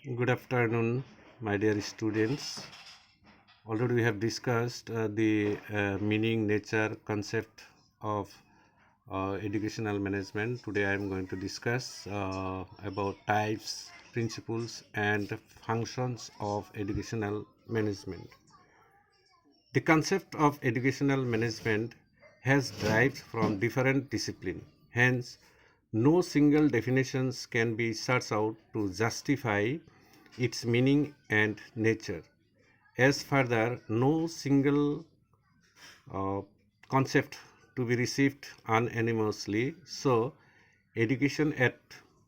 Good afternoon, my dear students. Already we have discussed the meaning, nature, concept of educational management. Today I am going to discuss about types, principles, and functions of educational management. The concept of educational management has derived from different disciplines. Hence, no single definitions can be searched out to justify its meaning and nature. As further, no single concept to be received unanimously. So, education at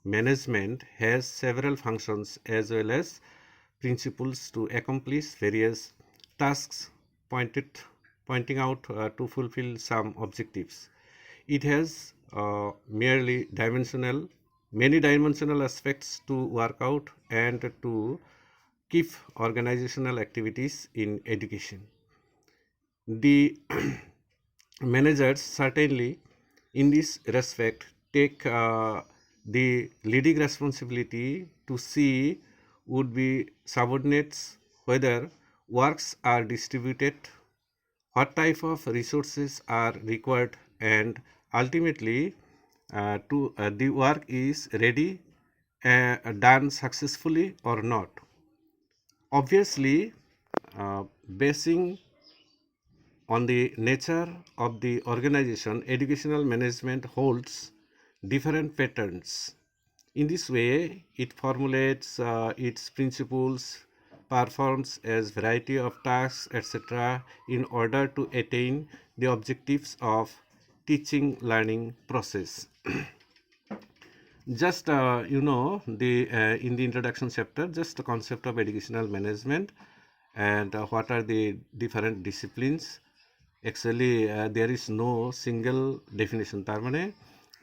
management has several functions as well as principles to accomplish various tasks pointing out to fulfill some objectives. It has many dimensional aspects to work out and to keep organizational activities in education. The managers certainly in this respect take the leading responsibility to see would be subordinates whether works are distributed, what type of resources are required, and ultimately the work is ready done successfully or not. Obviously, basing on the nature of the organization, educational management holds different patterns. In this way, it formulates its principles, performs as variety of tasks, etc., in order to attain the objectives of teaching learning process. Just the in the introduction chapter, just the concept of educational management and what are the different disciplines. Actually, there is no single definition. তার মানে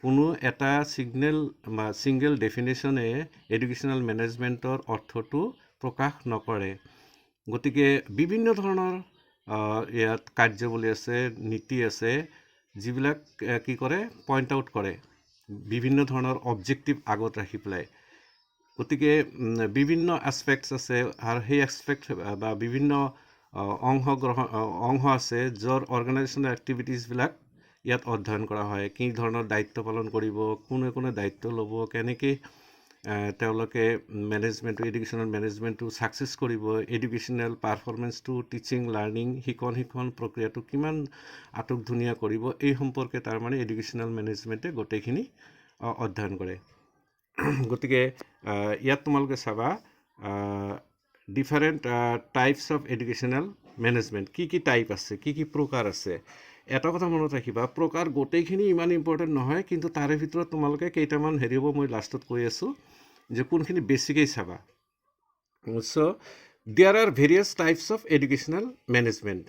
কোনো এটা single ডেফিনেশ্যনে educational মেনেজমেণ্টৰ অৰ্থটো প্ৰকাশ নকৰে। গতিকে বিভিন্ন ধৰণৰ ইয়াত কাৰ্যাৱলী আছে, নীতি আছে, যিবিলাক কি কৰে পইণ্ট আউট কৰে বিভিন্ন ধৰণৰ অবজেক্টিভ আগত ৰাখি পেলাই। গতিকে বিভিন্ন এছপেক্টছ আছে আৰু সেই এছপেক্ট বা বিভিন্ন অংশ আছে য'ৰ অৰ্গেনাইজেশ্যনেল এক্টিভিটিছবিলাক ইয়াত অধ্যয়ন কৰা হয়। কি ধৰণৰ দায়িত্ব পালন কৰিব, কোনে দায়িত্ব ল'ব, কেনেকৈ তেওঁলোকে এডুকেশ্যনেল মেনেজমেণ্টটো ছাকচেছ কৰিব, এডুকেশ্যনেল পাৰফৰ্মেঞ্চটো টিচিং লাৰ্ণিং শিক্ষণ প্ৰক্ৰিয়াটো কিমান আটকধুনীয়া কৰিব, এই সম্পৰ্কে তাৰমানে এডুকেশ্যনেল মেনেজমেণ্টে গোটেইখিনি অধ্যয়ন কৰে। গতিকে ইয়াত তোমালোকে চাবা different types of educational management, কি টাইপ আছে, কি প্ৰকাৰ আছে। এটা কথা মনত ৰাখিবা, প্ৰকাৰ গোটেইখিনি ইমান ইম্পৰ্টেণ্ট নহয়, কিন্তু তাৰে ভিতৰত তোমালোকে কেইটামান হেৰি হ'ব মই লাষ্টত কৈ আছোঁ যে কোনখিনি বেছিকৈ চাবা। So' there are various types of educational management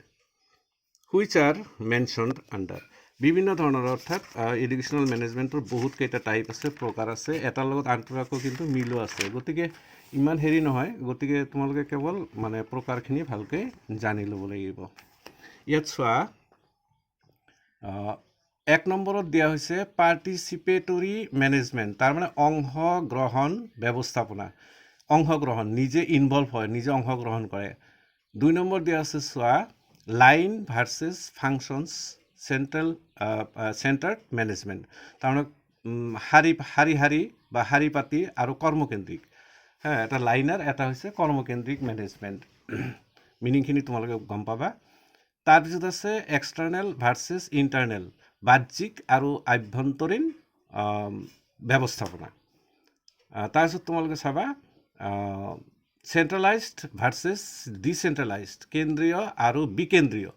which are mentioned under. বিভিন্ন ধৰণৰ অৰ্থাৎ এডুকেশ্যনেল মেনেজমেণ্টৰ বহুত কেইটা টাইপ আছে, প্ৰকাৰ আছে, এটাৰ লগত আনটোৰ আকৌ কিন্তু মিলো আছে। গতিকে ইমান হেৰি নহয়, গতিকে তোমালোকে কেৱল মানে প্ৰকাৰখিনি ভালকৈ জানি ল'ব লাগিব। ইয়াত চোৱা 1 নম্বৰত দিয়া হৈছে পাৰ্টিচিপেটৰী মেনেজমেণ্ট, তাৰমানে অংশগ্ৰহণ ব্যৱস্থাপনা। অংশগ্ৰহণ, নিজে ইনভলভ হয়, নিজে অংশগ্ৰহণ কৰে। 2 নম্বৰ দিয়া আছে চোৱা line versus functions centred management, তাৰমানে শাৰী বা শাৰী পাতি আৰু কৰ্মকেন্দ্ৰিক। এটা লাইনাৰ, এটা হৈছে কৰ্মকেন্দ্ৰিক মেনেজমেণ্ট। মিনিংখিনি তোমালোকে গম পাবা। তাৰপিছত আছে এক্সটাৰ্নেল ভাৰ্চেছ ইণ্টাৰনেল, বাহ্যিক আৰু আভ্যন্তৰীণ ব্যৱস্থাপনা। তাৰপিছত তোমালোকে চাবা চেণ্ট্ৰেলাইজড ভাৰ্চেছ ডিচেণ্ট্ৰেলাইজড, কেন্দ্ৰীয় আৰু বিকেন্দ্ৰীয়।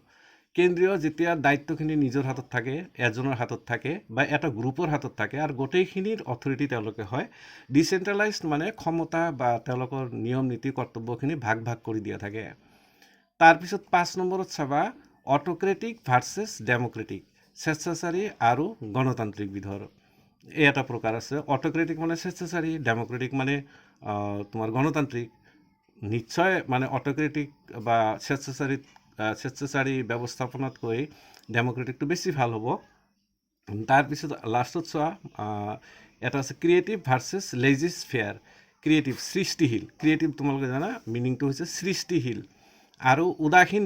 কেন্দ্ৰীয় যেতিয়া দায়িত্বখিনি নিজৰ হাতত থাকে, এজনৰ হাতত থাকে বা এটা গ্ৰুপৰ হাতত থাকে আৰু গোটেইখিনিৰ অথৰিটি তেওঁলোকে হয়। ডিচেণ্ট্ৰেলাইজড মানে ক্ষমতা বা তেওঁলোকৰ নিয়ম নীতি কৰ্তব্যখিনি ভাগ কৰি দিয়া থাকে। তাৰপিছত 5 নম্বৰত চাবা অট'ক্ৰেটিক ভাৰ্চেছ ডেম'ক্ৰেটিক, স্বেচ্ছাচাৰী আৰু গণতান্ত্ৰিক বিধৰ। এই এটা প্ৰকাৰ আছে। অট'ক্ৰেটিক মানে স্বেচ্ছাচাৰী, ডেম'ক্ৰেটিক মানে তোমাৰ গণতান্ত্ৰিক। নিশ্চয় মানে অট'ক্ৰেটিক বা স্বেচ্ছাচাৰী ব্যৱস্থাপনাতকৈ ডেম'ক্ৰেটিকটো বেছি ভাল হ'ব। তাৰপিছত লাষ্টত চোৱা এটা আছে ক্ৰিয়েটিভ ভাৰ্চেছ লেজিছফেয়াৰ। ক্ৰিয়েটিভ সৃষ্টিশীল ক্ৰিয়েটিভ তোমালোকে জানা মিনিংটো হৈছে সৃষ্টিশীল আৰু উদাসীন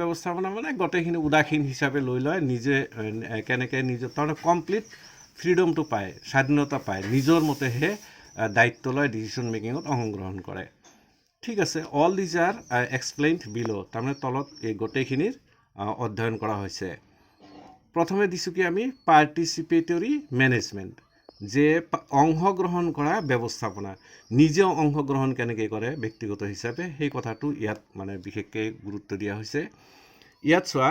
ব্যৱস্থাপনা মানে গোটেইখিনি উদাসীন হিচাপে লৈ লয় নিজে কেনেকৈ নিজৰ তাৰমানে কমপ্লিট ফ্ৰীডমটো পায় স্বাধীনতা পায় নিজৰ মতেহে দায়িত্ব লয় ডিচিশ্যন মেকিঙত অংশগ্ৰহণ কৰে ঠিক আছে অল দিজ আৰ এক্সপ্লেইনড বিলো তাৰমানে তলত এই গোটেইখিনিৰ অধ্যয়ন কৰা হৈছে প্ৰথমে দিছোঁ কি আমি পাৰ্টিচিপেটৰী মেনেজমেণ্ট যে অংশগ্ৰহণ কৰা ব্যৱস্থাপনা নিজে অংশগ্ৰহণ কেনেকৈ কৰে ব্যক্তিগত হিচাপে সেই কথাটো ইয়াত মানে বিশেষকৈ গুৰুত্ব দিয়া হৈছে ইয়াত চোৱা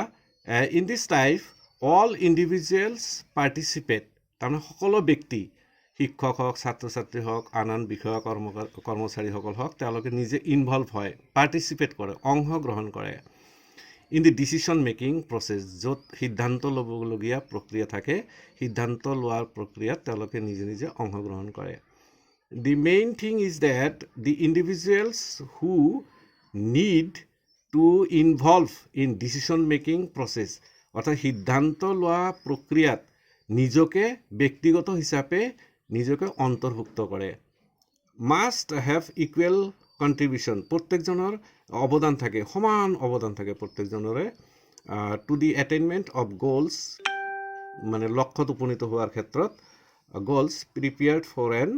in this type all individuals participate তাৰমানে সকলো ব্যক্তি শিক্ষক হওক ছাত্ৰ ছাত্ৰী হওক আন বিষয়া কৰ্মচাৰীসকল হওক তেওঁলোকে নিজে ইনভলভ হয় পাৰ্টিচিপেট কৰে অংশগ্ৰহণ কৰে in the decision making process য'ত সিদ্ধান্ত ল'বলগীয়া প্ৰক্ৰিয়া থাকে সিদ্ধান্ত লোৱাৰ প্ৰক্ৰিয়াত তেওঁলোকে নিজে নিজে অংশগ্ৰহণ কৰে the main thing is that the individuals who need to involve in decision making process অৰ্থাৎ সিদ্ধান্ত লোৱা প্ৰক্ৰিয়াত নিজকে ব্যক্তিগত হিচাপে নিজকে অন্তৰ্ভুক্ত কৰে মাষ্ট হেভ ইকুৱেল কণ্ট্ৰিবিউশ্যন প্ৰত্যেকজনৰ অৱদান থাকে সমান অৱদান থাকে প্ৰত্যেকজনৰে to the attainment of goals মানে লক্ষ্যত উপনীত হোৱাৰ ক্ষেত্ৰত goals prepared for an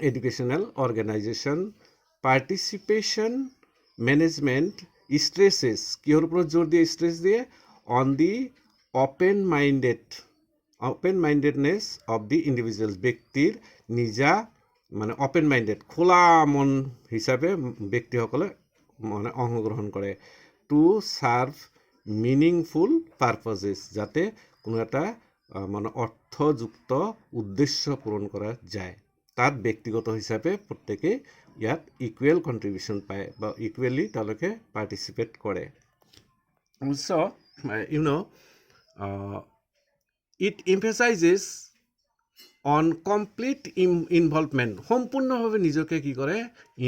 educational organization participation management stresses কিহৰ ওপৰত জোৰ দিয়ে ষ্ট্ৰেছ দিয়ে on the open mindedness of the individuals ব্যক্তিৰ নিজা মানে অপেন মাইণ্ডেড খোলা মন হিচাপে ব্যক্তিসকলে মানে অংশগ্ৰহণ কৰে টু ছাৰ্ভ মিনিংফুল পাৰ্পজেছ যাতে কোনো এটা মানে অৰ্থযুক্ত উদ্দেশ্য পূৰণ কৰা যায় তাত ব্যক্তিগত হিচাপে প্ৰত্যেকে ইয়াত ইকুৱেল কণ্ট্ৰিবিউশ্যন পায় বা ইকুৱেলি তেওঁলোকে পাৰ্টিচিপেট কৰে so' you know' it emphasizes on complete involvement সম্পূৰ্ণভাৱে নিজকে কি কৰে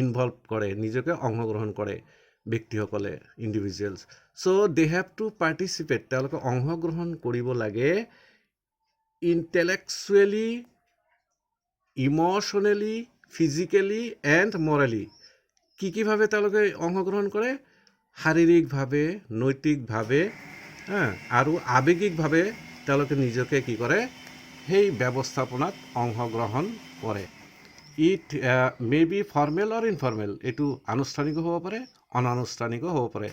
ইনভলভ কৰে নিজকে অংশগ্ৰহণ কৰে ব্যক্তিসকলে individuals so' they have to participate তেওঁলোকে অংশগ্ৰহণ কৰিব লাগে ইণ্টেলেকচুৱেলি ইম'চনেলি ফিজিকেলি এণ্ড মৰেলি কিভাৱে তেওঁলোকে অংশগ্ৰহণ কৰে শাৰীৰিকভাৱে নৈতিকভাৱে আৰু আৱেগিকভাৱে তেওঁলোকে নিজকে কি কৰে সেই ব্যৱস্থাপনাত অংশগ্ৰহণ কৰে it may be formal or informal এইটো আনুষ্ঠানিকো হ'ব পাৰে অনানুষ্ঠানিকো হ'ব পাৰে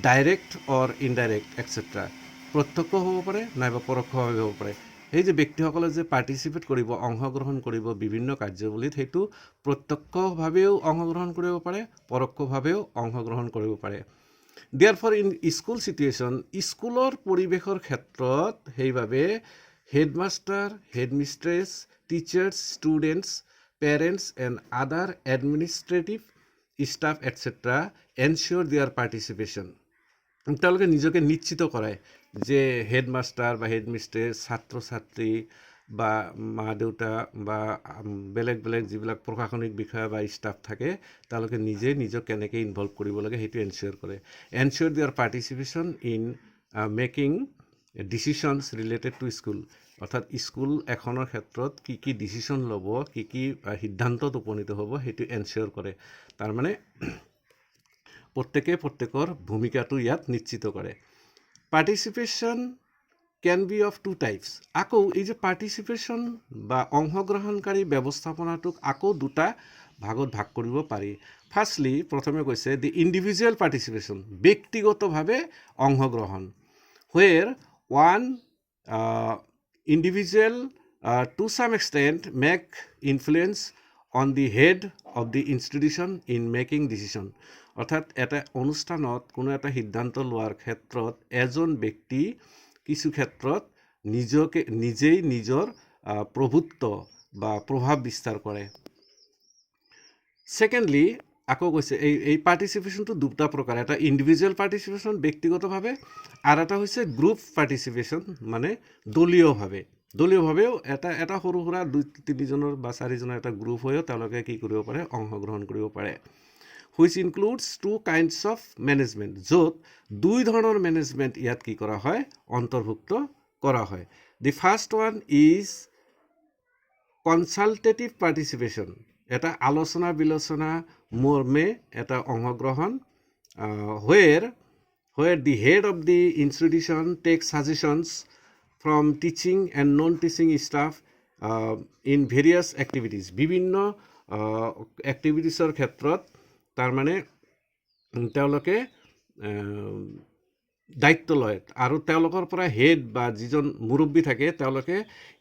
ডাইৰেক্ট অৰ ইনডাইৰেক্ট এটচেট্ৰা প্ৰত্যক্ষ হ'ব পাৰে নাইবা পৰোক্ষভাৱে হ'ব পাৰে সেই যে ব্যক্তিসকলে যে পাৰ্টিচিপেট কৰিব অংশগ্ৰহণ কৰিব বিভিন্ন কাৰ্যাৱলীত সেইটো প্ৰত্যক্ষভাৱেও অংশগ্ৰহণ কৰিব পাৰে পৰোক্ষভাৱেও অংশগ্ৰহণ কৰিব পাৰে দেয়াৰফৰ ইন স্কুল চিটুৱেশ্যন স্কুলৰ পৰিৱেশৰ ক্ষেত্ৰত সেইবাবে headmaster headmistress teachers students parents and other administrative staff etcetera ensure their participation তেওঁলোকে নিজকে নিশ্চিত কৰায় যে হেডমাষ্টাৰ বা হেডমিষ্ট্ৰেছ ছাত্ৰ ছাত্ৰী বা মা দেউতা বা বেলেগ বেলেগ যিবিলাক প্ৰশাসনিক বিষয়া বা ষ্টাফ থাকে তেওঁলোকে নিজে নিজক কেনেকৈ ইনভলভ কৰিব লাগে সেইটো এনচিয়'ৰ কৰে ensure their participation in making decisions related to school অৰ্থাৎ স্কুল এখনৰ ক্ষেত্ৰত কি কি ডিচিশ্যন ল'ব কি সিদ্ধান্তত উপনীত হ'ব সেইটো এনচিয়'ৰ কৰে তাৰমানে প্ৰত্যেকে প্ৰত্যেকৰ ভূমিকাটো ইয়াত নিশ্চিত কৰে participation can be of two types আকৌ এই যে পাৰ্টিচিপেশ্যন বা অংশগ্ৰহণকাৰী ব্যৱস্থাপনাটোক আকৌ দুটা ভাগত ভাগ কৰিব পাৰি ফাৰ্ষ্টলি প্ৰথমে কৈছে দি ইণ্ডিভিজুৱেল পাৰ্টিচিপেশ্যন ব্যক্তিগতভাৱে অংশগ্ৰহণ where one individual to some extent make influence on the head of the institution in making decision অৰ্থাৎ এটা অনুষ্ঠানত কোনো এটা সিদ্ধান্ত লোৱাৰ ক্ষেত্ৰত এজন ব্যক্তি কিছু ক্ষেত্ৰত নিজেই নিজৰ প্ৰভুত্ব বা প্ৰভাৱ বিস্তাৰ কৰে ছেকেণ্ডলি আকৌ কৈছে এই পাৰ্টিচিপেশ্যনটো দুটা প্ৰকাৰ এটা ইণ্ডিভিজুৱেল পাৰ্টিচিপেশ্যন ব্যক্তিগতভাৱে আৰু এটা হৈছে গ্ৰুপ পাৰ্টিচিপেশ্যন মানে দলীয়ভাৱেও এটা সৰু সুৰা 2-3জনৰ বা 4জনৰ এটা গ্ৰুপ হৈও তেওঁলোকে কি কৰিব পাৰে অংশগ্ৰহণ কৰিব পাৰে which includes two kinds of management য'ত দুই ধৰণৰ মেনেজমেণ্ট ইয়াত কি কৰা হয় অন্তৰ্ভুক্ত কৰা হয় the first one is consultative participation, এটা আলোচনা বিলোচনা মৰ্মে এটা অংশগ্ৰহণ, where the head of the institution takes suggestions from teaching and non-teaching staff in various activities. বিভিন্ন এক্টিভিটিছৰ ক্ষেত্ৰত তাৰমানে তেওঁলোকে দায়িত্ব লয় আৰু তেওঁলোকৰ পৰা হেড বা যিজন মুৰব্বী থাকে তেওঁলোকে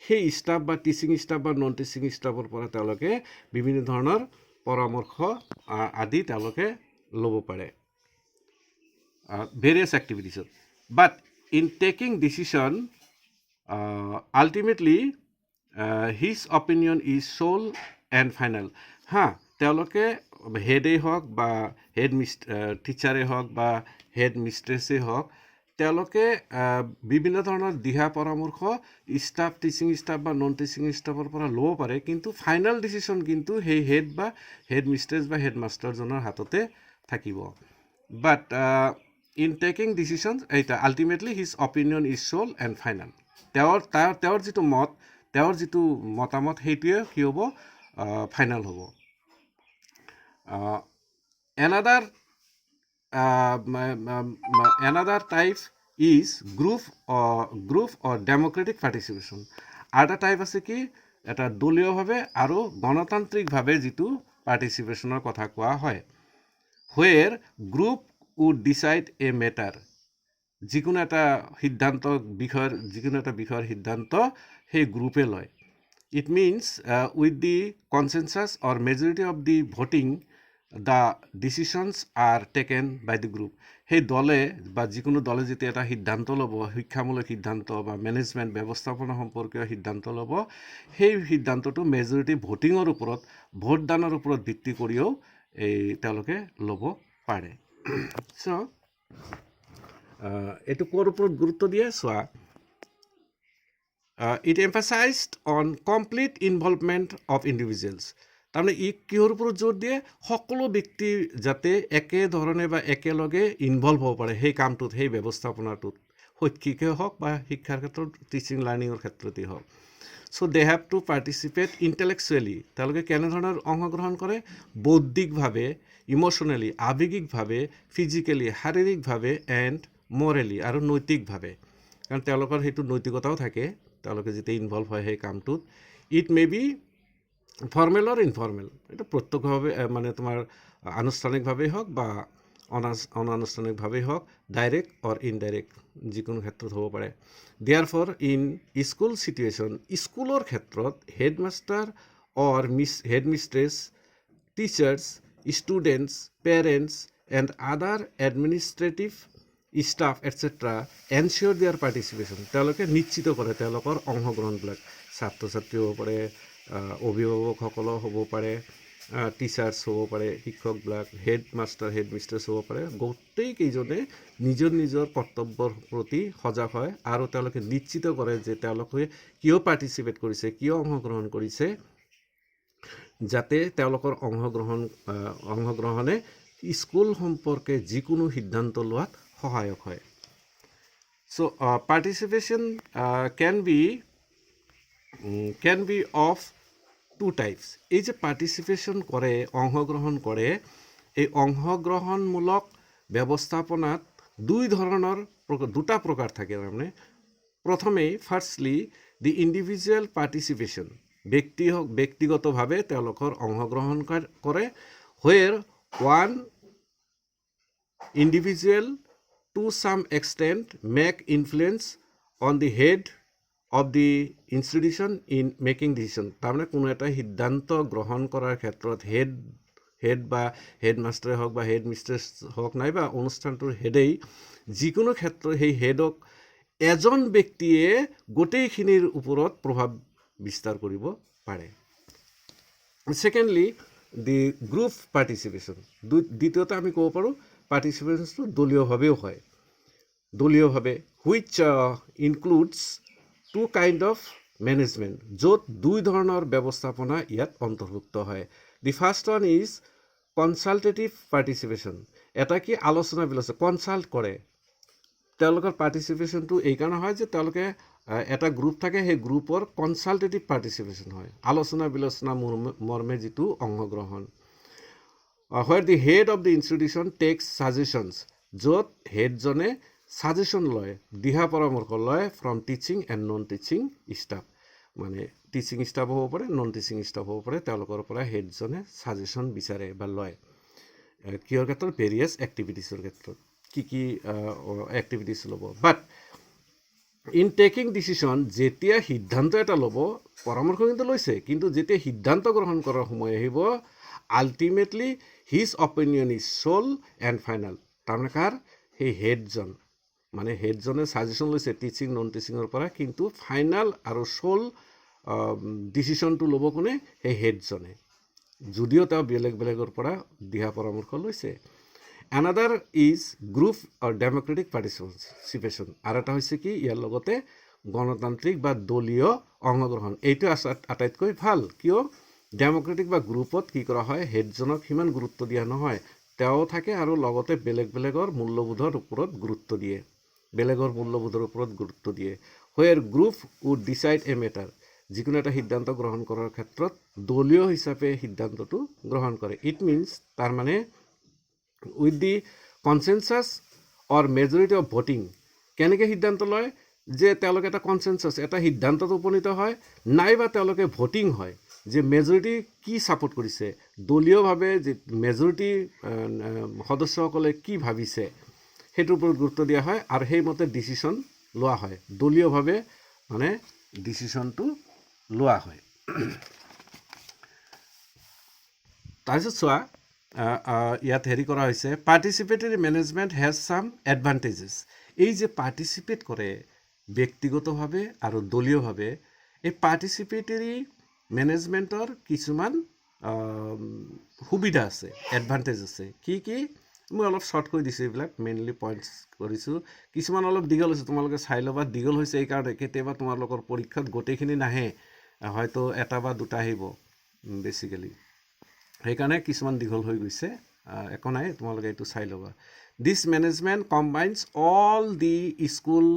সেই ষ্টাফ বা টিচিং ষ্টাফ বা নন টিচিং ষ্টাফৰ পৰা তেওঁলোকে বিভিন্ন ধৰণৰ পৰামৰ্শ আদি তেওঁলোকে ল'ব পাৰে ভেৰিয়াছ এক্টিভিটিছত। But in taking decision ultimately his opinion is sole and final. তেওঁলোকে হেডেই হওক বা টিচাৰেই হওক বা হেড মিষ্ট্ৰেছেই হওক, তেওঁলোকে বিভিন্ন ধৰণৰ দিহা পৰামৰ্শ ষ্টাফ টিচিং ষ্টাফ বা নন টিচিং ষ্টাফৰ পৰা ল'ব পাৰে, কিন্তু ফাইনেল ডিচিশ্যন কিন্তু সেই হেড বা হেড মিষ্ট্ৰেছ বা হেড মাষ্টাৰজনৰ হাততে থাকিব। বাট ইন টেকিং ডিচিশ্যন এইটা ultimately his opinion is sole and final. তেওঁৰ যিটো মত, তেওঁৰ যিটো মতামত সেইটোৱে কি হ'ব, ফাইনেল হ'ব। Another type is group or democratic participation. আৰু এটা টাইপ আছে কি, এটা দলীয়ভাৱে আৰু গণতান্ত্ৰিকভাৱে যিটো পাৰ্টিচিপেশ্যনৰ কথা কোৱা হয়, where group would decide a matter. যিকোনো এটা বিষয়ৰ সিদ্ধান্ত সেই গ্ৰুপে লয়। It means with the consensus or majority of the voting, the decisions are taken by the group. সেই দলে বা যিকোনো দলে যেতিয়া এটা সিদ্ধান্ত ল'ব, শিক্ষামূলক সিদ্ধান্ত বা মেনেজমেণ্ট ব্যৱস্থাপনা সম্পৰ্কীয় সিদ্ধান্ত ল'ব, সেই সিদ্ধান্তটো মেজৰিটি ভোটিঙৰ ওপৰত, ভোটদানৰ ওপৰত ভিত্তি কৰিও তেওঁলোকে ল'ব পাৰে। চ' এইটো ক'ৰ ওপৰত গুৰুত্ব দিয়ে চোৱা, it emphasized on complete involvement of individuals. তাৰমানে কিহৰ ওপৰত জোৰ দিয়ে, সকলো ব্যক্তি যাতে একেধৰণে বা একেলগে ইনভলভ হ'ব পাৰে সেই কামটোত, সেই ব্যৱস্থাপনাটোত, শৈক্ষিকে হওক বা শিক্ষাৰ ক্ষেত্ৰত, টিচিং লাৰ্ণিঙৰ ক্ষেত্ৰতেই হওক। চ' দে হেভ টু পাৰ্টিচিপেট ইণ্টেলেকচুৱেলি। তেওঁলোকে কেনেধৰণৰ অংশগ্ৰহণ কৰে, বৌদ্ধিকভাৱে, ইম'চনেলি, আৱেগিকভাৱে, ফিজিকেলি, শাৰীৰিকভাৱে এণ্ড মৰেলি, আৰু নৈতিকভাৱে, কাৰণ তেওঁলোকৰ সেইটো নৈতিকতাও থাকে তেওঁলোকে যেতিয়া ইনভলভ হয় সেই কামটোত। It may be formal or informal, এইটো প্ৰত্যক্ষভাৱে মানে তোমাৰ আনুষ্ঠানিকভাৱেই হওক বা অনানুষ্ঠানিকভাৱেই হওক, ডাইৰেক্ট অৰ ইনডাইৰেক্ট যিকোনো ক্ষেত্ৰত হ'ব পাৰে। দেয়াৰফৰ ইন স্কুল চিটুৱেশ্যন, স্কুলৰ ক্ষেত্ৰত headmaster or head mistress, teachers, students, parents and other administrative staff etcetera ensure their participation. তেওঁলোকে নিশ্চিত কৰে তেওঁলোকৰ অংশগ্ৰহণবিলাক। ছাত্ৰ ছাত্ৰী হ'ব পাৰে, অভিভাৱকসকলো হ'ব পাৰে, টিচাৰ্ছ হ'ব পাৰে, শিক্ষকবিলাক, হেড মাষ্টাৰ হেড মিষ্ট্ৰেছ হ'ব পাৰে, গোটেইকেইজনে নিজৰ নিজৰ কৰ্তব্যৰ প্ৰতি সজাগ হয় আৰু তেওঁলোকে নিশ্চিত কৰে যে তেওঁলোকে কিয় পাৰ্টিচিপেট কৰিছে, কিয় অংশগ্ৰহণ কৰিছে, যাতে তেওঁলোকৰ অংশগ্ৰহণে স্কুল সম্পৰ্কে যিকোনো সিদ্ধান্ত লোৱাত সহায়ক হয়। চ' participation can be of two types. এই যে পাৰ্টিচিপেশ্যন কৰে, অংশগ্ৰহণ কৰে, এই অংশগ্ৰহণমূলক ব্যৱস্থাপনাত দুটা প্ৰকাৰ থাকে। তাৰমানে প্ৰথমেই ফাৰ্ষ্টলি দি ইণ্ডিভিজুৱেল পাৰ্টিচিপেশ্যন, ব্যক্তিগতভাৱে তেওঁলোকৰ অংশগ্ৰহণ কৰে, where one individual to some extent make influence on the head of the institution in making decision. তাৰমানে কোনো এটা সিদ্ধান্ত গ্ৰহণ কৰাৰ ক্ষেত্ৰত হেড বা হেড মাষ্টাৰে হওক বা হেড মিষ্ট্ৰেছ হওক, নাইবা অনুষ্ঠানটোৰ হেডেই যিকোনো ক্ষেত্ৰত সেই হেডক এজন ব্যক্তিয়ে গোটেইখিনিৰ ওপৰত প্ৰভাৱ বিস্তাৰ কৰিব পাৰে। ছেকেণ্ডলি দি গ্ৰুপ পাৰ্টিচিপেশ্যন, দ্বিতীয়তে আমি ক'ব পাৰোঁ পাৰ্টিচিপেশ্যনটো দলীয়ভাৱেও হয়। দলীয়ভাৱে which includes two kind of management, য'ত দুই ধৰণৰ ব্যৱস্থাপনা ইয়াত অন্তৰ্ভুক্ত হয়। The first one is consultative participation. এটা কি আলোচনা বিলোচনা, কনচাল্ট কৰে। তেওঁলোকৰ পাৰ্টিচিপেশ্যনটো এইকাৰণে হয় যে তেওঁলোকে এটা গ্ৰুপ থাকে, সেই গ্ৰুপৰ কনচালটেটিভ পাৰ্টিচিপেশ্যন হয়, আলোচনা বিলোচনা মৰ্মে যিটো অংশগ্ৰহণ। where the head of the institution takes suggestions, য'ত হেডজনে ছাজেশ্যন লয়, দিহা পৰামৰ্শ লয় from teaching and non teaching staff, মানে টিচিং ষ্টাফ হ'ব পাৰে, নন টিচিং ষ্টাফ হ'ব পাৰে, তেওঁলোকৰ পৰা হেডজনে ছাজেশ্যন বিচাৰে বা লয় কিহৰ ক্ষেত্ৰত, ভেৰিয়াছ এক্টিভিটিছৰ ক্ষেত্ৰত কি কি এক্টিভিটিছ ল'ব। বাট ইন টেকিং ডিচিশ্যন, যেতিয়া সিদ্ধান্ত এটা ল'ব, পৰামৰ্শ কিন্তু লৈছে, কিন্তু যেতিয়া সিদ্ধান্ত গ্ৰহণ কৰাৰ সময় আহিব, ultimately his opinion is sole and final. তাৰমানে কাৰ, সেই হেডজন, মানে হেডজনে ছাজেশ্যন লৈছে টিচিং নন টিচিঙৰ পৰা, কিন্তু ফাইনেল আৰু চ'ল ডিচিশ্যনটো ল'ব কোনে, সেই হেডজনে, যদিও তেওঁ বেলেগ বেলেগৰ পৰা দিহা পৰামৰ্শ লৈছে। Another is group or democratic participation, আৰু এটা হৈছে কি, ইয়াৰ লগতে গণতান্ত্ৰিক বা দলীয় অংশগ্ৰহণ। এইটো আটাইতকৈ ভাল, কিয় ডেম'ক্ৰেটিক বা গ্ৰুপত কি কৰা হয়, হেডজনক সিমান গুৰুত্ব দিয়া নহয়, তেওঁ থাকে আৰু লগতে বেলেগ বেলেগৰ মূল্যবোধৰ ওপৰত গুৰুত্ব দিয়ে, বেলেগৰ মূল্যবোধৰ ওপৰত গুৰুত্ব দিয়ে। Where group would decide a matter, যিকোনো এটা সিদ্ধান্ত গ্ৰহণ কৰাৰ ক্ষেত্ৰত দলীয় হিচাপে সিদ্ধান্তটো গ্ৰহণ কৰে। ইট মিনছ, তাৰমানে with the consensus or majority of voting, কেনেকৈ সিদ্ধান্ত লয়, যে তেওঁলোকে এটা কনচেনচাছ, এটা সিদ্ধান্তত উপনীত হয়, নাইবা তেওঁলোকে ভোটিং হয়, যে মেজৰিটি কি ছাপোৰ্ট কৰিছে, দলীয়ভাৱে যে মেজৰিটি সদস্যসকলে কি ভাবিছে সেইটোৰ ওপৰত গুৰুত্ব দিয়া হয়, আৰু সেইমতে ডিচিশ্যন লোৱা হয়, দলীয়ভাৱে মানে ডিচিশ্যনটো লোৱা হয়। তাৰপিছত চোৱা, ইয়াত হেৰি কৰা হৈছে, পাৰ্টিচিপেটৰী মেনেজমেণ্ট হেজ ছাম এডভান্টেজেছ। এই যে পাৰ্টিচিপেট কৰে ব্যক্তিগতভাৱে আৰু দলীয়ভাৱে, এই পাৰ্টিচিপেটৰী মেনেজমেণ্টৰ কিছুমান সুবিধা আছে, এডভান্টেজ আছে। কি কি, মই অলপ শ্বৰ্টকৈ দিছোঁ, এইবিলাক মেইনলি পইণ্টছ কৰিছোঁ, কিছুমান অলপ দীঘল হৈছে, তোমালোকে চাই ল'বা। দীঘল হৈছে এইকাৰণে, কেতিয়াবা তোমালোকৰ পৰীক্ষাত গোটেইখিনি নাহে, হয়তো এটা বা দুটা আহিব বেচিকেলি, সেইকাৰণে কিছুমান দীঘল হৈ গৈছে, একো নাই, তোমালোকে এইটো চাই ল'বা। This management combines all the school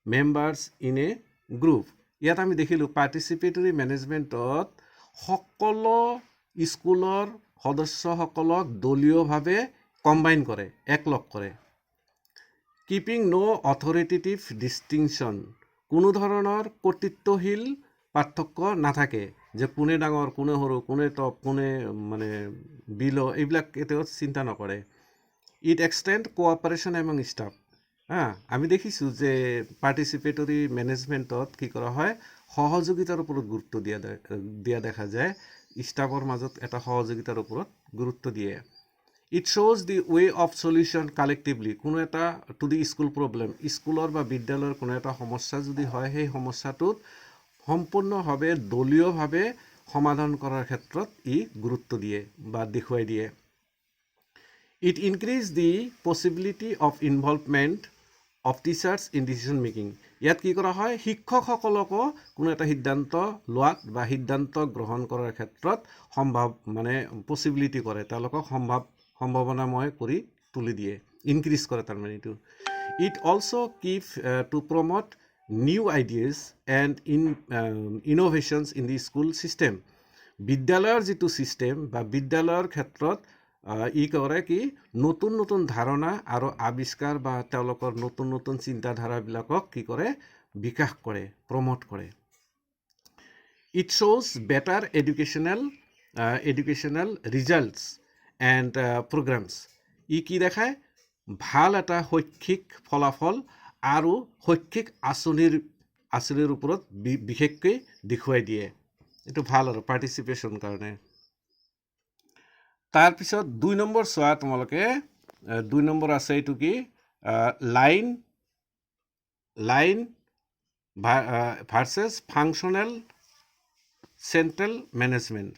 members in a group. ইয়াত আমি দেখিলোঁ পাৰ্টিচিপেটৰী মেনেজমেণ্টত সকলো স্কুলৰ সদস্যসকলক দলীয়ভাৱে কম্বাইন কৰে, একলগ কৰে। কিপিং ন' অথৰিটেটিভ ডিষ্টিংশ্যন, কোনো ধৰণৰ কৰ্তৃত্বশীল পাৰ্থক্য নাথাকে, যে কোনে ডাঙৰ, কোনে সৰু, কোনে টপ, কোনে মানে বিল', এইবিলাক কেতিয়াও চিন্তা নকৰে। It extend cooperation among staff. আমি দেখিছোঁ যে পাৰ্টিচিপেটৰী মেনেজমেণ্টত কি কৰা হয়, সহযোগিতাৰ ওপৰত গুৰুত্ব দিয়া দেখা যায়, ষ্টাফৰ মাজত এটা সহযোগিতাৰ ওপৰত গুৰুত্ব দিয়ে। ইট শ্ব'জ the way of solution collectively, কোনো এটা টু দি স্কুল প্ৰব্লেম, স্কুলৰ বা বিদ্যালয়ৰ কোনো এটা সমস্যা যদি হয়, সেই সমস্যাটোত সম্পূৰ্ণভাৱে দলীয়ভাৱে সমাধান কৰাৰ ক্ষেত্ৰত ই গুৰুত্ব দিয়ে বা দেখুৱাই দিয়ে। It increase the possibility of involvement of teachers in decision making. ইয়াত কি কৰা হয়, শিক্ষকসকলকো কোনো এটা সিদ্ধান্ত লোৱাত বা সিদ্ধান্ত গ্ৰহণ কৰাৰ ক্ষেত্ৰত মানে পচিবিলিটি কৰে, তেওঁলোকক সম্ভাৱনাময় কৰি তুলি দিয়ে, ইনক্ৰিজ কৰে তাৰমানে এইটো। It also' keep two promote new ideas and innovations in the school system. বিদ্যালয়ৰ যিটো ছিষ্টেম বা বিদ্যালয়ৰ ক্ষেত্ৰত ই কৰে কি, নতুন নতুন ধাৰণা আৰু আৱিষ্কাৰ বা তেওঁলোকৰ নতুন নতুন চিন্তাধাৰাবিলাকক কি কৰে, বিকাশ কৰে, প্ৰমোট কৰে। ইট শ্ব'জ better educational results and programs. ই কি দেখায়, ভাল এটা শৈক্ষিক ফলাফল আৰু শৈক্ষিক আঁচনিৰ ওপৰত বিশেষকৈ দেখুৱাই দিয়ে। এইটো ভাল আৰু পাৰ্টিচিপেশ্যন কাৰণে। তাৰপিছত 2 নম্বৰ চোৱা তোমালোকে, 2 নম্বৰ আছে এইটো কি, line versus functional central management,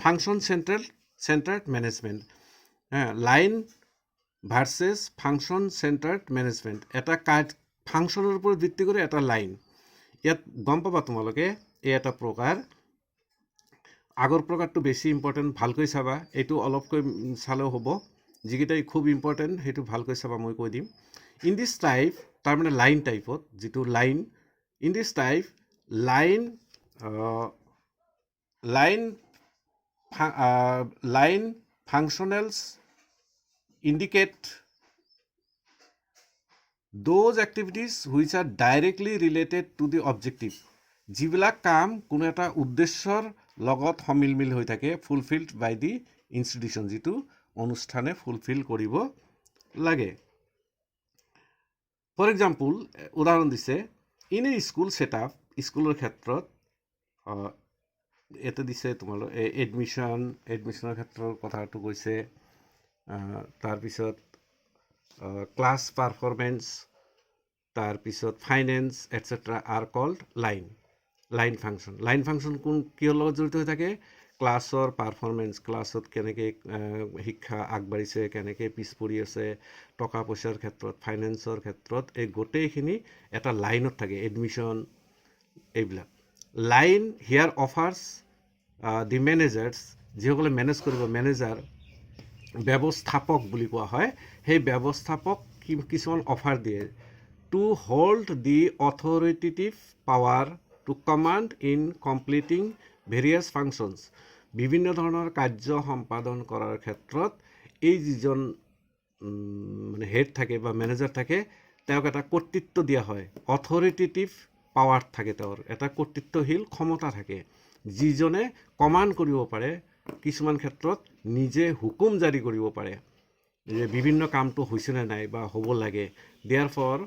function centred management. Line versus function centred management, এটা ফাংচনৰ ওপৰত ভিত্তি কৰি এটা লাইন। ইয়াত গম পাবা তোমালোকে, এই এটা প্ৰকাৰ, আগৰ প্ৰকাৰটো বেছি ইম্পৰ্টেণ্ট, ভালকৈ চাবা, এইটো অলপকৈ চালেও হ'ব, যিকেইটাই খুব ইম্পৰ্টেণ্ট সেইটো ভালকৈ চাবা, মই কৈ দিম। ইন দিছ টাইপ তাৰমানে লাইন টাইপত যিটো line in this type line line functionals indicate those activities which are directly related to the objective যিবিলাক কাম কোনো এটা উদ্দেশ্যৰ লগত সমিলমিল হৈ থাকে ফুলফিল্ড বাই দি ইনষ্টিটিউশ্যন যিটো অনুষ্ঠানে ফুলফিল কৰিব লাগে ফৰ এক্সাম্পল উদাহৰণ দিছে ইন এ স্কুল ছেটআপ স্কুলৰ ক্ষেত্ৰত এটা দিছে তোমালোক এডমিশ্যনৰ ক্ষেত্ৰৰ কথাটো কৈছে তাৰপিছত ক্লাছ পাৰফৰ্মেঞ্চ তাৰপিছত finance etcetera R cold line function কোন কিহৰ লগত জড়িত হৈ থাকে ক্লাছৰ পাৰফৰ্মেঞ্চ ক্লাছত কেনেকৈ শিক্ষা আগবাঢ়িছে কেনেকৈ পিছ পৰি আছে টকা পইচাৰ ক্ষেত্ৰত ফাইনেন্সৰ ক্ষেত্ৰত এই গোটেইখিনি এটা লাইনত থাকে এডমিশ্যন এইবিলাক line here offers the managers যিসকলে মেনেজ কৰিব মেনেজাৰ ব্যৱস্থাপক বুলি কোৱা হয় সেই ব্যৱস্থাপক কিছুমান অফাৰ দিয়ে to hold the authoritative power to command in completing various functions বিভিন্ন ধৰণৰ কাৰ্য সম্পাদন কৰাৰ ক্ষেত্ৰত এই যিজন মানে হেড থাকে বা মেনেজাৰ থাকে তেওঁক এটা কৰ্তৃত্ব দিয়া হয় অথৰিটেটিভ পাৱাৰ থাকে তেওঁৰ এটা কৰ্তৃত্বশীল ক্ষমতা থাকে যিজনে কমাণ্ড কৰিব পাৰে কিছুমান ক্ষেত্ৰত নিজে হুকুম জাৰি কৰিব পাৰে যে বিভিন্ন কামটো হৈছেনে নাই বা হ'ব লাগে there for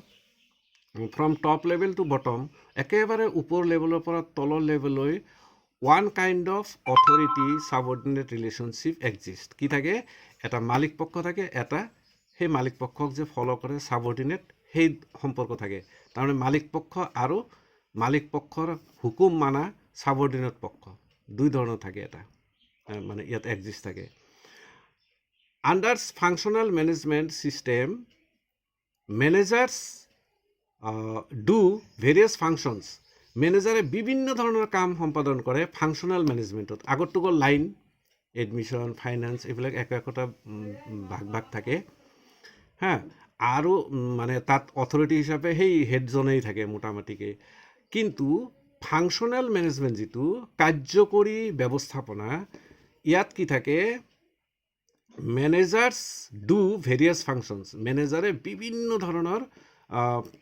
from top level to bottom একেবাৰে ওপৰ লেভেলৰ পৰা তলৰ লেভেললৈ one kind of authority subordinate relationship exist কি থাকে এটা মালিক পক্ষ থাকে এটা সেই মালিক পক্ষক যে ফ'ল' কৰে ছাবঅৰ্ডিনেট সেই সম্পৰ্ক থাকে তাৰমানে মালিক পক্ষ আৰু মালিক পক্ষৰ হুকুম মানা ছাবঅৰ্ডিনেট পক্ষ দুই ধৰণৰ থাকে এটা মানে ইয়াত এক্সিষ্ট থাকে under functional management system managers do various functions মেনেজাৰে বিভিন্ন ধৰণৰ কাম সম্পাদন কৰে ফাংচনেল মেনেজমেণ্টত আগতটো গ'ল লাইন এডমিশ্যন ফাইনেন্স এইবিলাক একোটা ভাগ থাকে হা আৰু মানে তাত অথৰিটি হিচাপে সেই হেডজনেই থাকে মোটামুটিকৈ কিন্তু ফাংচনেল মেনেজমেণ্ট যিটো কাৰ্যকৰী ব্যৱস্থাপনা ইয়াত কি থাকে মেনেজাৰ্ছ ডু ভেৰিয়াছ ফাংচনছ মেনেজাৰে বিভিন্ন ধৰণৰ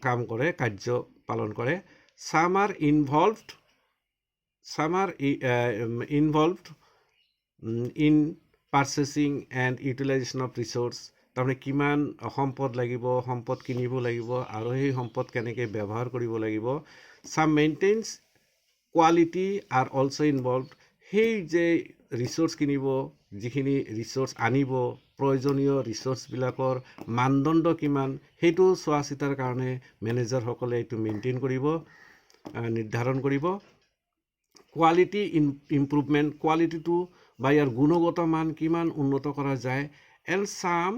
কাম কৰে কাৰ্য পালন কৰে some are involved in purchasing and utilization of resource তাৰমানে কিমান সম্পদ লাগিব সম্পদ কিনিব লাগিব আৰু সেই সম্পদ কেনেকৈ ব্যৱহাৰ কৰিব লাগিব some maintains quality are also involved সেই যে ৰিচোৰ্চ কিনিব যিখিনি ৰিচোৰ্চ আনিব প্ৰয়োজনীয় ৰিচোৰ্চবিলাকৰ মানদণ্ড কিমান সেইটো চোৱা চিতাৰ কাৰণে মেনেজাৰসকলে এইটো মেইনটেইন কৰিব নিৰ্ধাৰণ কৰিব কোৱালিটি ইম্প্ৰুভমেণ্ট কোৱালিটিটো বা ইয়াৰ গুণগত মান কিমান উন্নত কৰা যায় এণ্ড চাম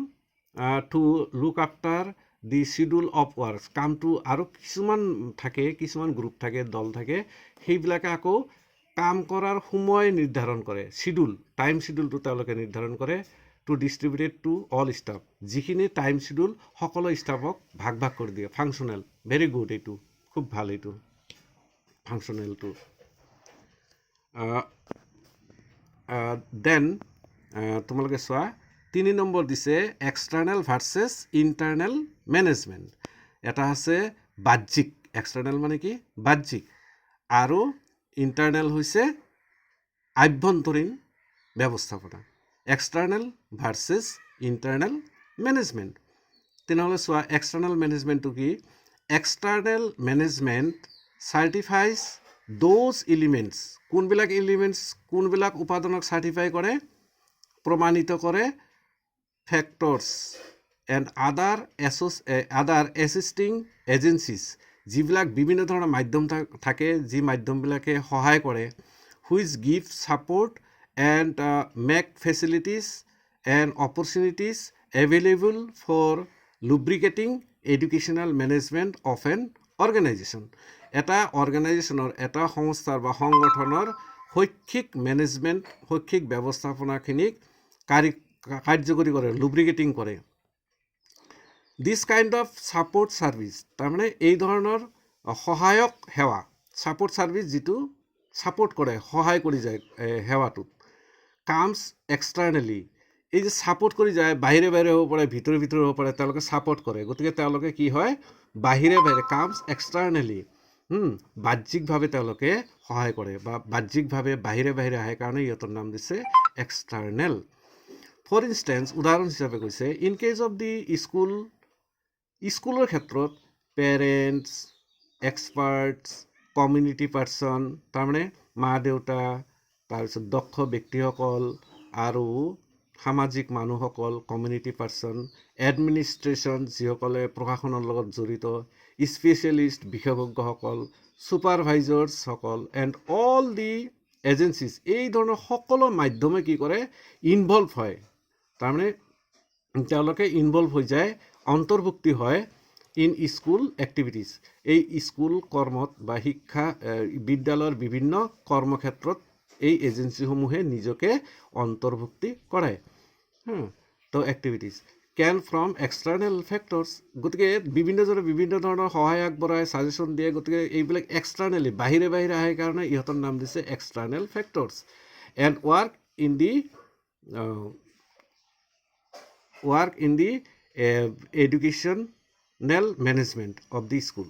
to look after the schedule of works কামটো আৰু কিছুমান থাকে কিছুমান গ্ৰুপ থাকে দল থাকে সেইবিলাকে আকৌ কাম কৰাৰ সময় নিৰ্ধাৰণ কৰে শিডিউল টাইম শিডিউলটো তেওঁলোকে নিৰ্ধাৰণ কৰে to distributed to all staff যিখিনি টাইম শিডিউল সকলো ষ্টাফক ভাগ কৰি দিয়ে ফাংচনেল ভেৰি গুড এইটো খুব ভাল এইটো ফাংচনেলটো দেন তোমালোকে চোৱা 3 নম্বৰ দিছে এক্সটাৰ্নেল ভাৰ্চেছ ইণ্টাৰনেল মেনেজমেণ্ট এটা আছে বাহ্যিক এক্সটাৰ্নেল মানে কি বাহ্যিক আৰু ইণ্টাৰনেল হৈছে আভ্যন্তৰীণ ব্যৱস্থাপনা এক্সটাৰ্নেল ভাৰ্চেছ ইণ্টাৰনেল মেনেজমেণ্ট তেনেহ'লে চোৱা এক্সটাৰ্নেল মেনেজমেণ্টটো কি external management certifies those elements কোনবিলাক উপাদানক চাৰ্টিফাই কৰে প্ৰমাণিত কৰে factors and other assisting agencies যিবিলাক বিভিন্ন ধৰণৰ মাধ্যম থাকে যি মাধ্যমবিলাকে সহায় কৰে which give support and make facilities and opportunities available for lubricating educational management of an organization এটা অৰ্গেনাইজেশ্যনৰ এটা সংস্থাৰ বা সংগঠনৰ শৈক্ষিক ব্যৱস্থাপনাখিনিক কাৰ্যকৰী কৰে লুব্ৰিকেটিং কৰে দিছ কাইণ্ড অফ ছাপৰ্ট ছাৰ্ভিচ, তাৰমানে এই ধৰণৰ সহায়ক সেৱা, ছাপৰ্ট ছাৰ্ভিচ যিটো ছাপৰ্ট কৰে, সহায় কৰি যায় সেৱাটোত, কামছ এক্সটাৰ্নেলি, এই যে ছাপৰ্ট কৰি যায়, বাহিৰে বাহিৰে হ'ব পাৰে, ভিতৰে ভিতৰে হ'ব পাৰে, তেওঁলোকে ছাপৰ্ট কৰে, গতিকে তেওঁলোকে কি হয়, বাহিৰে বাহিৰে, কামছ এক্সটাৰ্নেলি, বাহ্যিকভাৱে তেওঁলোকে সহায় কৰে বা বাহ্যিকভাৱে বাহিৰে বাহিৰে আহে কাৰণে ইহঁতৰ নাম দিছে এক্সটাৰ্নেল। ফৰ ইনষ্টেঞ্চ, উদাহৰণ হিচাপে কৈছে, ইন কেছ অফ দি স্কুলৰ ক্ষেত্ৰত পেৰেণ্টছ, এক্সপাৰ্টছ, কমিউনিটি পাৰ্চন, তাৰমানে মা দেউতা, তাৰপিছত দক্ষ ব্যক্তিসকল আৰু সামাজিক মানুহসকল, কমিউনিটি পাৰ্চন, এডমিনিষ্ট্ৰেশ্যন যিসকলে প্ৰশাসনৰ লগত জড়িত, স্পেচিয়েলিষ্ট বিশেষজ্ঞসকল, ছুপাৰভাইজাৰ্ছসকল, এণ্ড অল দি এজেঞ্চিজ, এই ধৰণৰ সকলো মাধ্যমে কি কৰে, ইনভলভ হয়, তাৰমানে তেওঁলোকে ইনভলভ হৈ যায়, অন্তৰ্ভুক্তি হয় ইন স্কুল এক্টিভিটিজ, এই স্কুল কৰ্মত বা শিক্ষা বিদ্যালয়ৰ বিভিন্ন কৰ্মক্ষেত্ৰত এই এজেঞ্চিসমূহে নিজকে অন্তৰ্ভুক্তি কৰে। তো activities can from external factors, গতিকে বিভিন্নজনে বিভিন্ন ধৰণৰ সহায় আগবঢ়ায়, ছাজেশ্যন দিয়ে, গতিকে এইবিলাক এক্সটাৰ্নেলি বাহিৰে বাহিৰে আহে কাৰণে ইহঁতৰ নাম দিছে external factors. And work in the educational management of the school.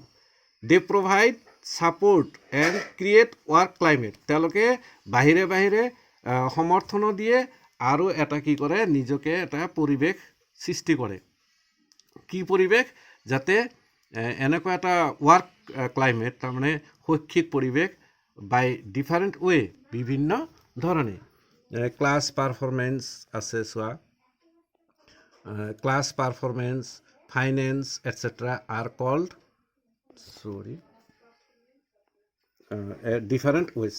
They provide support and create work climate, তেওঁলোকে বাহিৰে বাহিৰে সমৰ্থনো দিয়ে আৰু এটা কি কৰে, নিজকে এটা পৰিৱেশ সৃষ্টি কৰে, কি পৰিৱেশ, যাতে এনেকুৱা এটা ৱৰ্ক ক্লাইমেট, তাৰমানে শৈক্ষিক পৰিৱেশ বাই ডিফাৰেণ্ট ৱে, বিভিন্ন ধৰণে, ক্লাছ পাৰফৰ্মেঞ্চ আছে চোৱা, class performance, finance, etc. are called different ways.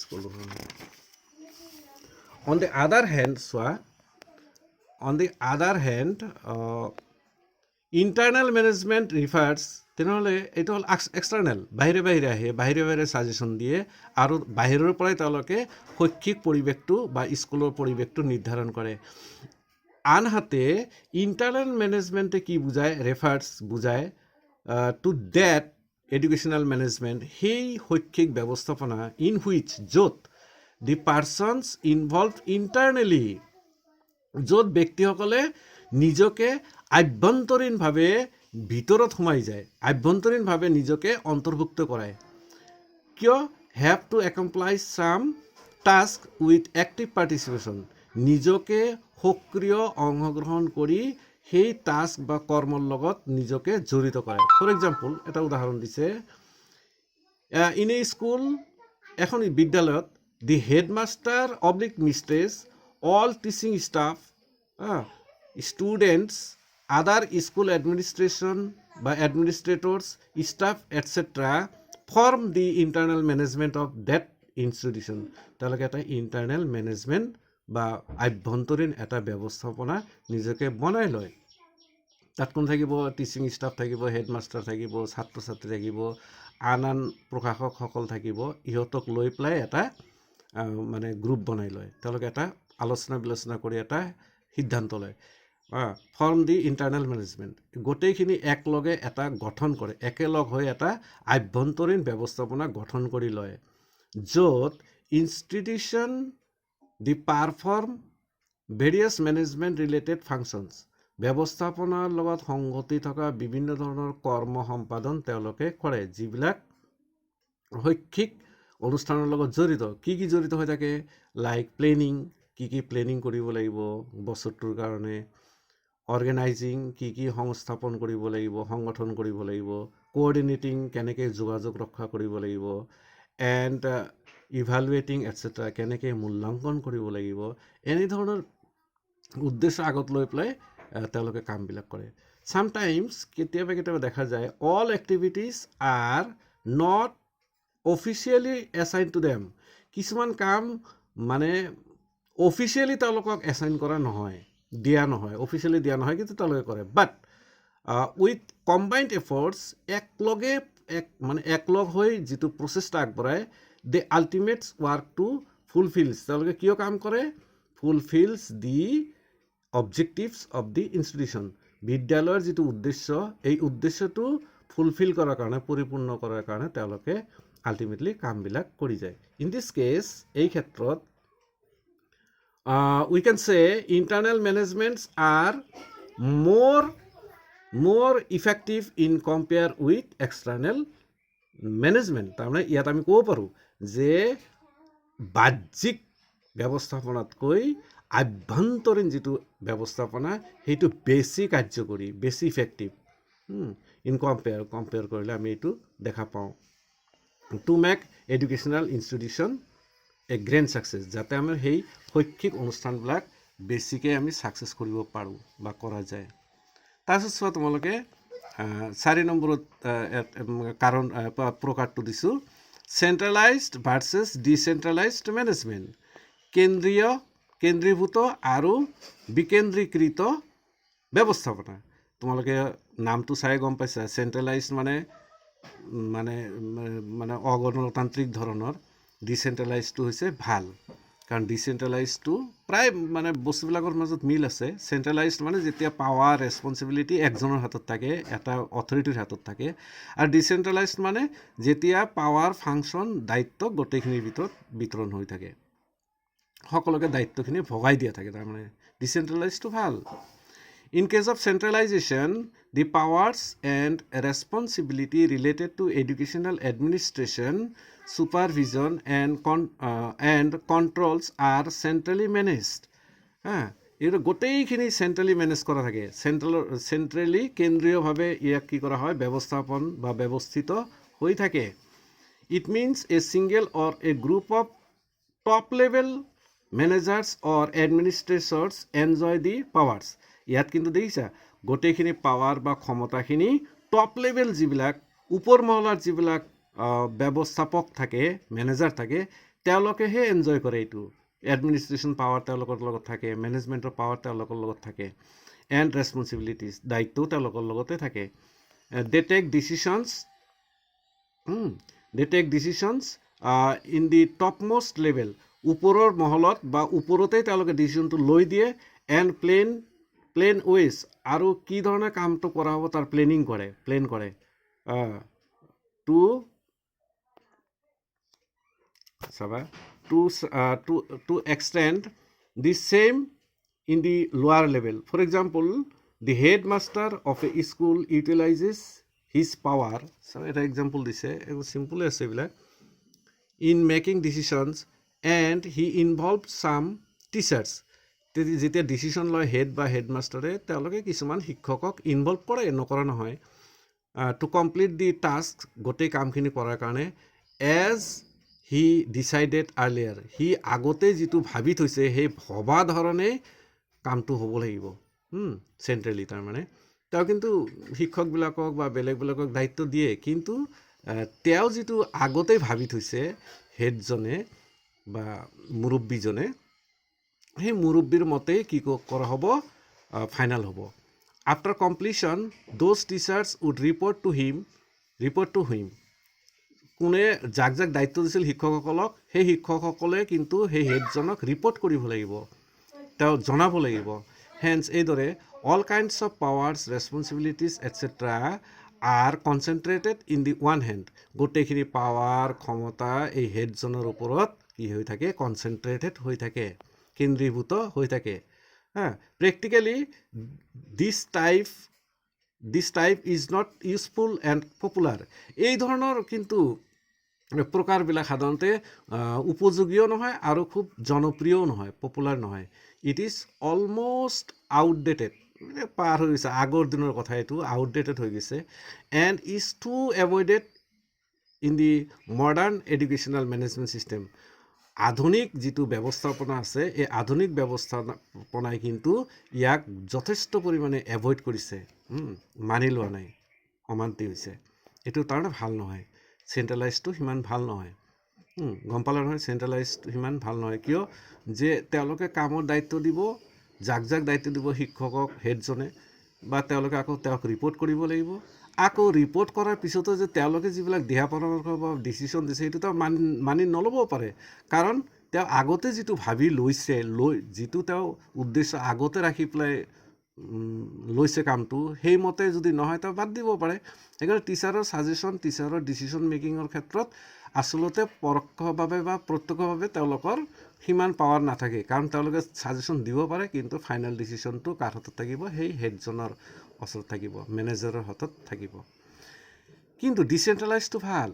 On the other hand, internal management refers, তেনেহ'লে এইটো হ'ল এক্সটাৰ্নেল, বাহিৰে বাহিৰে আহে, বাহিৰে বাহিৰে ছাজেশ্যন দিয়ে আৰু বাহিৰৰ পৰাই তেওঁলোকে শৈক্ষিক পৰিৱেশটো বা স্কুলৰ পৰিৱেশটো নিৰ্ধাৰণ কৰে। আনহাতে ইণ্টাৰনেল মেনেজমেণ্টে কি বুজায়, ৰেফাৰ্ছ বুজায় টু ডেট এডুকেশ্যনেল মেনেজমেণ্ট, সেই শৈক্ষিক ব্যৱস্থাপনা ইন হুইচ, য'ত দি পাৰ্চনছ ইনভলভ ইণ্টাৰনেলি, য'ত ব্যক্তিসকলে নিজকে আভ্যন্তৰীণভাৱে ভিতৰত সোমাই যায়, আভ্যন্তৰীণভাৱে নিজকে অন্তৰ্ভুক্ত কৰায়, কিয়, have to accomplish some task with active participation, নিজকে সক্ৰিয় অংশগ্ৰহণ কৰি সেই টাস্ক বা কৰ্মৰ লগত নিজকে জড়িত কৰে। ফৰ এক্সাম্পল, এটা উদাহৰণ দিছে, ইন এ স্কুল, এখন বিদ্যালয়ত, the headmaster oblique mistress, all teaching staff, students, other school administration বা administrators, staff etcetera form the internal management of that institution, তেওঁলোকে এটা ইণ্টাৰনেল মেনেজমেণ্ট বা আভ্যন্তৰীণ এটা ব্যৱস্থাপনা নিজকে বনাই লয়। তাত কোন থাকিব, টিচিং ষ্টাফ থাকিব, হেডমাষ্টাৰ থাকিব, ছাত্ৰ ছাত্ৰী থাকিব, আন প্ৰশাসকসকল থাকিব, ইহঁতক লৈ পেলাই এটা মানে গ্ৰুপ বনাই লয়, তেওঁলোকে এটা আলোচনা বিলোচনা কৰি এটা সিদ্ধান্ত লয়, ফৰ্ম দি ইণ্টাৰনেল মেনেজমেণ্ট, গোটেইখিনি একলগে এটা গঠন কৰে, একেলগ হৈ এটা আভ্যন্তৰীণ ব্যৱস্থাপনা গঠন কৰি লয়, য'ত institution the perform various management related functions, ব্যৱস্থাপনাৰ লগত সংগতি থকা বিভিন্ন ধৰণৰ কৰ্ম সম্পাদন তেওঁলোকে কৰে, যিবিলাক শৈক্ষিক অনুষ্ঠানৰ লগত জড়িত। কি কি জড়িত হৈ থাকে, লাইক প্লেনিং, কি কি প্লেনিং কৰিব লাগিব বছৰটোৰ কাৰণে, অৰ্গেনাইজিং, কি কি সংস্থাপন কৰিব লাগিব, সংগঠন কৰিব লাগিব, কোঅৰ্ডিনেটিং, কেনেকৈ যোগাযোগ ৰক্ষা কৰিব লাগিব, এণ্ড ইভালুৱেটিং এটচেট্ৰা, কেনেকৈ মূল্যাংকন কৰিব লাগিব, এনেধৰণৰ উদ্দেশ্য আগত লৈ পেলাই তেওঁলোকে কামবিলাক কৰে। চামটাইমছ, কেতিয়াবা কেতিয়াবা দেখা যায়, all activities are not officially assign to them, কিছুমান কাম মানে অফিচিয়েলি তেওঁলোকক এছাইন কৰা নহয়, দিয়া নহয়, অফিচিয়েলি দিয়া নহয়, কিন্তু তেওঁলোকে কৰে, বাট উইথ কম্বাইণ্ড এফৰ্টছ, একলগ হৈ যিটো প্ৰচেষ্টা আগবঢ়ায়, দে আল্টিমেটছ ৱাৰ্ক টু ফুলফিলছ, তেওঁলোকে কিয় কাম কৰে, ফুলফিলছ দি অবজেক্টিভছ অফ দি ইনষ্টিটিউশ্যন, বিদ্যালয়ৰ যিটো উদ্দেশ্য এই উদ্দেশ্যটো ফুলফিল কৰাৰ কাৰণে পৰিপূৰ্ণ কৰাৰ কাৰণে তেওঁলোকে আল্টিমেটলি কামবিলাক কৰি যায় ইন দিছ কেছ এই ক্ষেত্ৰত we can say internal managements are more effective in compare with external management তাৰমানে ইয়াত আমি ক'ব পাৰোঁ যে বাহ্যিক ব্যৱস্থাপনাতকৈ আভ্যন্তৰীণ যিটো ব্যৱস্থাপনা সেইটো বেছি কাৰ্যকৰী বেছি ইফেক্টিভ ইন কম্পেয়াৰ কৰিলে আমি এইটো দেখা পাওঁ to make educational institution A grand success যাতে আমাৰ সেই শৈক্ষিক অনুষ্ঠানবিলাক বেছিকৈ আমি ছাকচেছ কৰিব পাৰোঁ বা কৰা যায় তাৰপিছত চোৱা তোমালোকে 4 নম্বৰত কাৰণ প্ৰকাৰটো দিছোঁ চেণ্ট্ৰেলাইজড ভাৰ্চেছ ডিচেণ্ট্ৰেলাইজড মেনেজমেণ্ট কেন্দ্ৰীভূত আৰু বিকেন্দ্ৰীকৃত ব্যৱস্থাপনা তোমালোকে নামটো চাই গম পাইছা চেণ্ট্ৰেলাইজ মানে মানে মানে অগণতান্ত্ৰিক ধৰণৰ ডিচেণ্ট্ৰেলাইজটো হৈছে ভাল কাৰণ ডিচেণ্ট্ৰেলাইজটো প্ৰায় মানে বস্তুবিলাকৰ মাজত মিল আছে চেণ্ট্ৰেলাইজ মানে যেতিয়া পাৱাৰ ৰেছপনচিবিলিটি একজনৰ হাতত থাকে এটা অথৰিটিৰ হাতত থাকে আৰু ডিচেণ্ট্ৰেলাইজ মানে যেতিয়া পাৱাৰ ফাংচন দায়িত্ব গোটেইখিনিৰ ভিতৰত বিতৰণ হৈ থাকে সকলোকে দায়িত্বখিনি ভগাই দিয়া থাকে তাৰমানে ডিচেণ্ট্ৰেলাইজটো ভাল In case of centralization, the powers and responsibility related to educational administration, supervision, and controls are centrally managed. এইটো গোটেইখিনি চেণ্ট্ৰেলি মেনেজ কৰা থাকে চেণ্ট্ৰেলি কেন্দ্ৰীয়ভাৱে ইয়াক কি কৰা হয় ব্যৱস্থাপন বা ব্যৱস্থিত হৈ থাকে it means a single or a group of top level managers or administrators enjoy the powers ইয়াত কিন্তু দেখিছা গোটেইখিনি পাৱাৰ বা ক্ষমতাখিনি টপ লেভেল যিবিলাক ওপৰ মহলাৰ যিবিলাক ব্যৱস্থাপক থাকে মেনেজাৰ থাকে তেওঁলোকেহে এনজয় কৰে এইটো এডমিনিষ্ট্ৰেশ্যন পাৱাৰ তেওঁলোকৰ লগত থাকে মেনেজমেণ্টৰ পাৱাৰ তেওঁলোকৰ লগত থাকে এণ্ড ৰেছপনচিবিলিটিজ দায়িত্বও তেওঁলোকৰ লগতে থাকে they take decisions in the top most level ওপৰৰ মহলত বা ওপৰতেই তেওঁলোকে ডিচিশ্যনটো লৈ দিয়ে এণ্ড প্লেন ৱেজ আৰু কি ধৰণে কামটো কৰা হ'ব তাৰ প্লেন কৰে to extend the same in the lower level. For example, the headmaster of a school utilizes his power. So, এটা example দিছে simple আছে এইবিলাক in making decisions and he involved some teachers. যেতিয়া ডিচিশ্যন লয় head বা হেডমাষ্টাৰে তেওঁলোকে কিছুমান শিক্ষকক ইনভলভ কৰে নকৰা নহয় টু কমপ্লিট দি টাস্ক গোটেই কামখিনি কৰাৰ কাৰণে এজ হি ডিচাইডেড আৰ্লিয়াৰ সি আগতে যিটো ভাবি থৈছে সেই ভবা ধৰণে কামটো হ'ব লাগিব চেণ্ট্ৰেলি তাৰমানে তেওঁ কিন্তু শিক্ষকবিলাকক বা বেলেগবিলাকক দায়িত্ব দিয়ে কিন্তু তেওঁ যিটো আগতেই ভাবি থৈছে হেডজনে বা মুৰব্বীজনে সেই মুৰব্বীৰ মতেই কি কৰা হ'ব ফাইনেল হ'ব after completion those teachers would report to him কোনে যাক দায়িত্ব দিছিল শিক্ষকসকলক সেই শিক্ষকসকলে কিন্তু সেই হেডজনক ৰিপৰ্ট কৰিব লাগিব তেওঁ জনাব লাগিব হেন্স এইদৰে all kinds of powers responsibilities etcetera are concentrated in the one hand গোটেইখিনি পাৱাৰ ক্ষমতা এই হেডজনৰ ওপৰত কি হৈ থাকে কনচেনট্ৰেটেড হৈ থাকে কেন্দ্ৰীভূত হৈ থাকে practically this type is not useful and popular এই ধৰণৰ কিন্তু প্ৰকাৰবিলাক সাধাৰণতে উপযোগীও নহয় আৰু খুব জনপ্ৰিয়ও নহয় পপুলাৰ নহয় ইট ইজ অলমষ্ট আউটডেটেড পাৰ হৈ গৈছে আগৰ দিনৰ কথা এইটো আউটডেটেড হৈ গৈছে and is to avoided in the modern educational management system আধুনিক যিটো ব্যৱস্থাপনা আছে এই আধুনিক ব্যৱস্থাপনাই কিন্তু ইয়াক যথেষ্ট পৰিমাণে এভইড কৰিছে মানি লোৱা নাই অমান্তি হৈছে এইটো তাৰমানে ভাল নহয় চেণ্ট্ৰেলাইজটো সিমান ভাল নহয় গম পালা নহয় চেণ্ট্ৰেলাইজটো সিমান ভাল নহয় কিয় যে তেওঁলোকে কামৰ দায়িত্ব দিব যাক দায়িত্ব দিব শিক্ষকক হেডজনে বা তেওঁলোকে আকৌ তেওঁক ৰিপৰ্ট কৰিব লাগিব আকৌ ৰিপৰ্ট কৰাৰ পিছতো যে তেওঁলোকে যিবিলাক দিহা পৰামৰ্শ বা ডিচিশ্যন দিছে সেইটো তেওঁ মানি নল'বও পাৰে কাৰণ তেওঁ আগতে যিটো ভাবি লৈছে যিটো তেওঁ উদ্দেশ্য আগতে ৰাখি পেলাই লৈছে কামটো সেইমতে যদি নহয় তো বাদ দিব পাৰে। সেইকাৰণে টিচাৰৰ ছাজেশ্যন, টিচাৰৰ ডিচিশ্যন মেকিঙৰ ক্ষেত্ৰত আচলতে পৰোক্ষভাৱে বা প্ৰত্যক্ষভাৱে তেওঁলোকৰ সিমান পাৱাৰ নাথাকে, কাৰণ তেওঁলোকে ছাজেশ্যন দিব পাৰে, কিন্তু ফাইনেল ডিচিশ্যনটো কাৰ হাতত থাকিব? সেই হেডজনৰ ওচৰত থাকিব, মেনেজাৰৰ হাতত থাকিব। কিন্তু ডিচেন্ট্ৰেলাইজটো ভাল।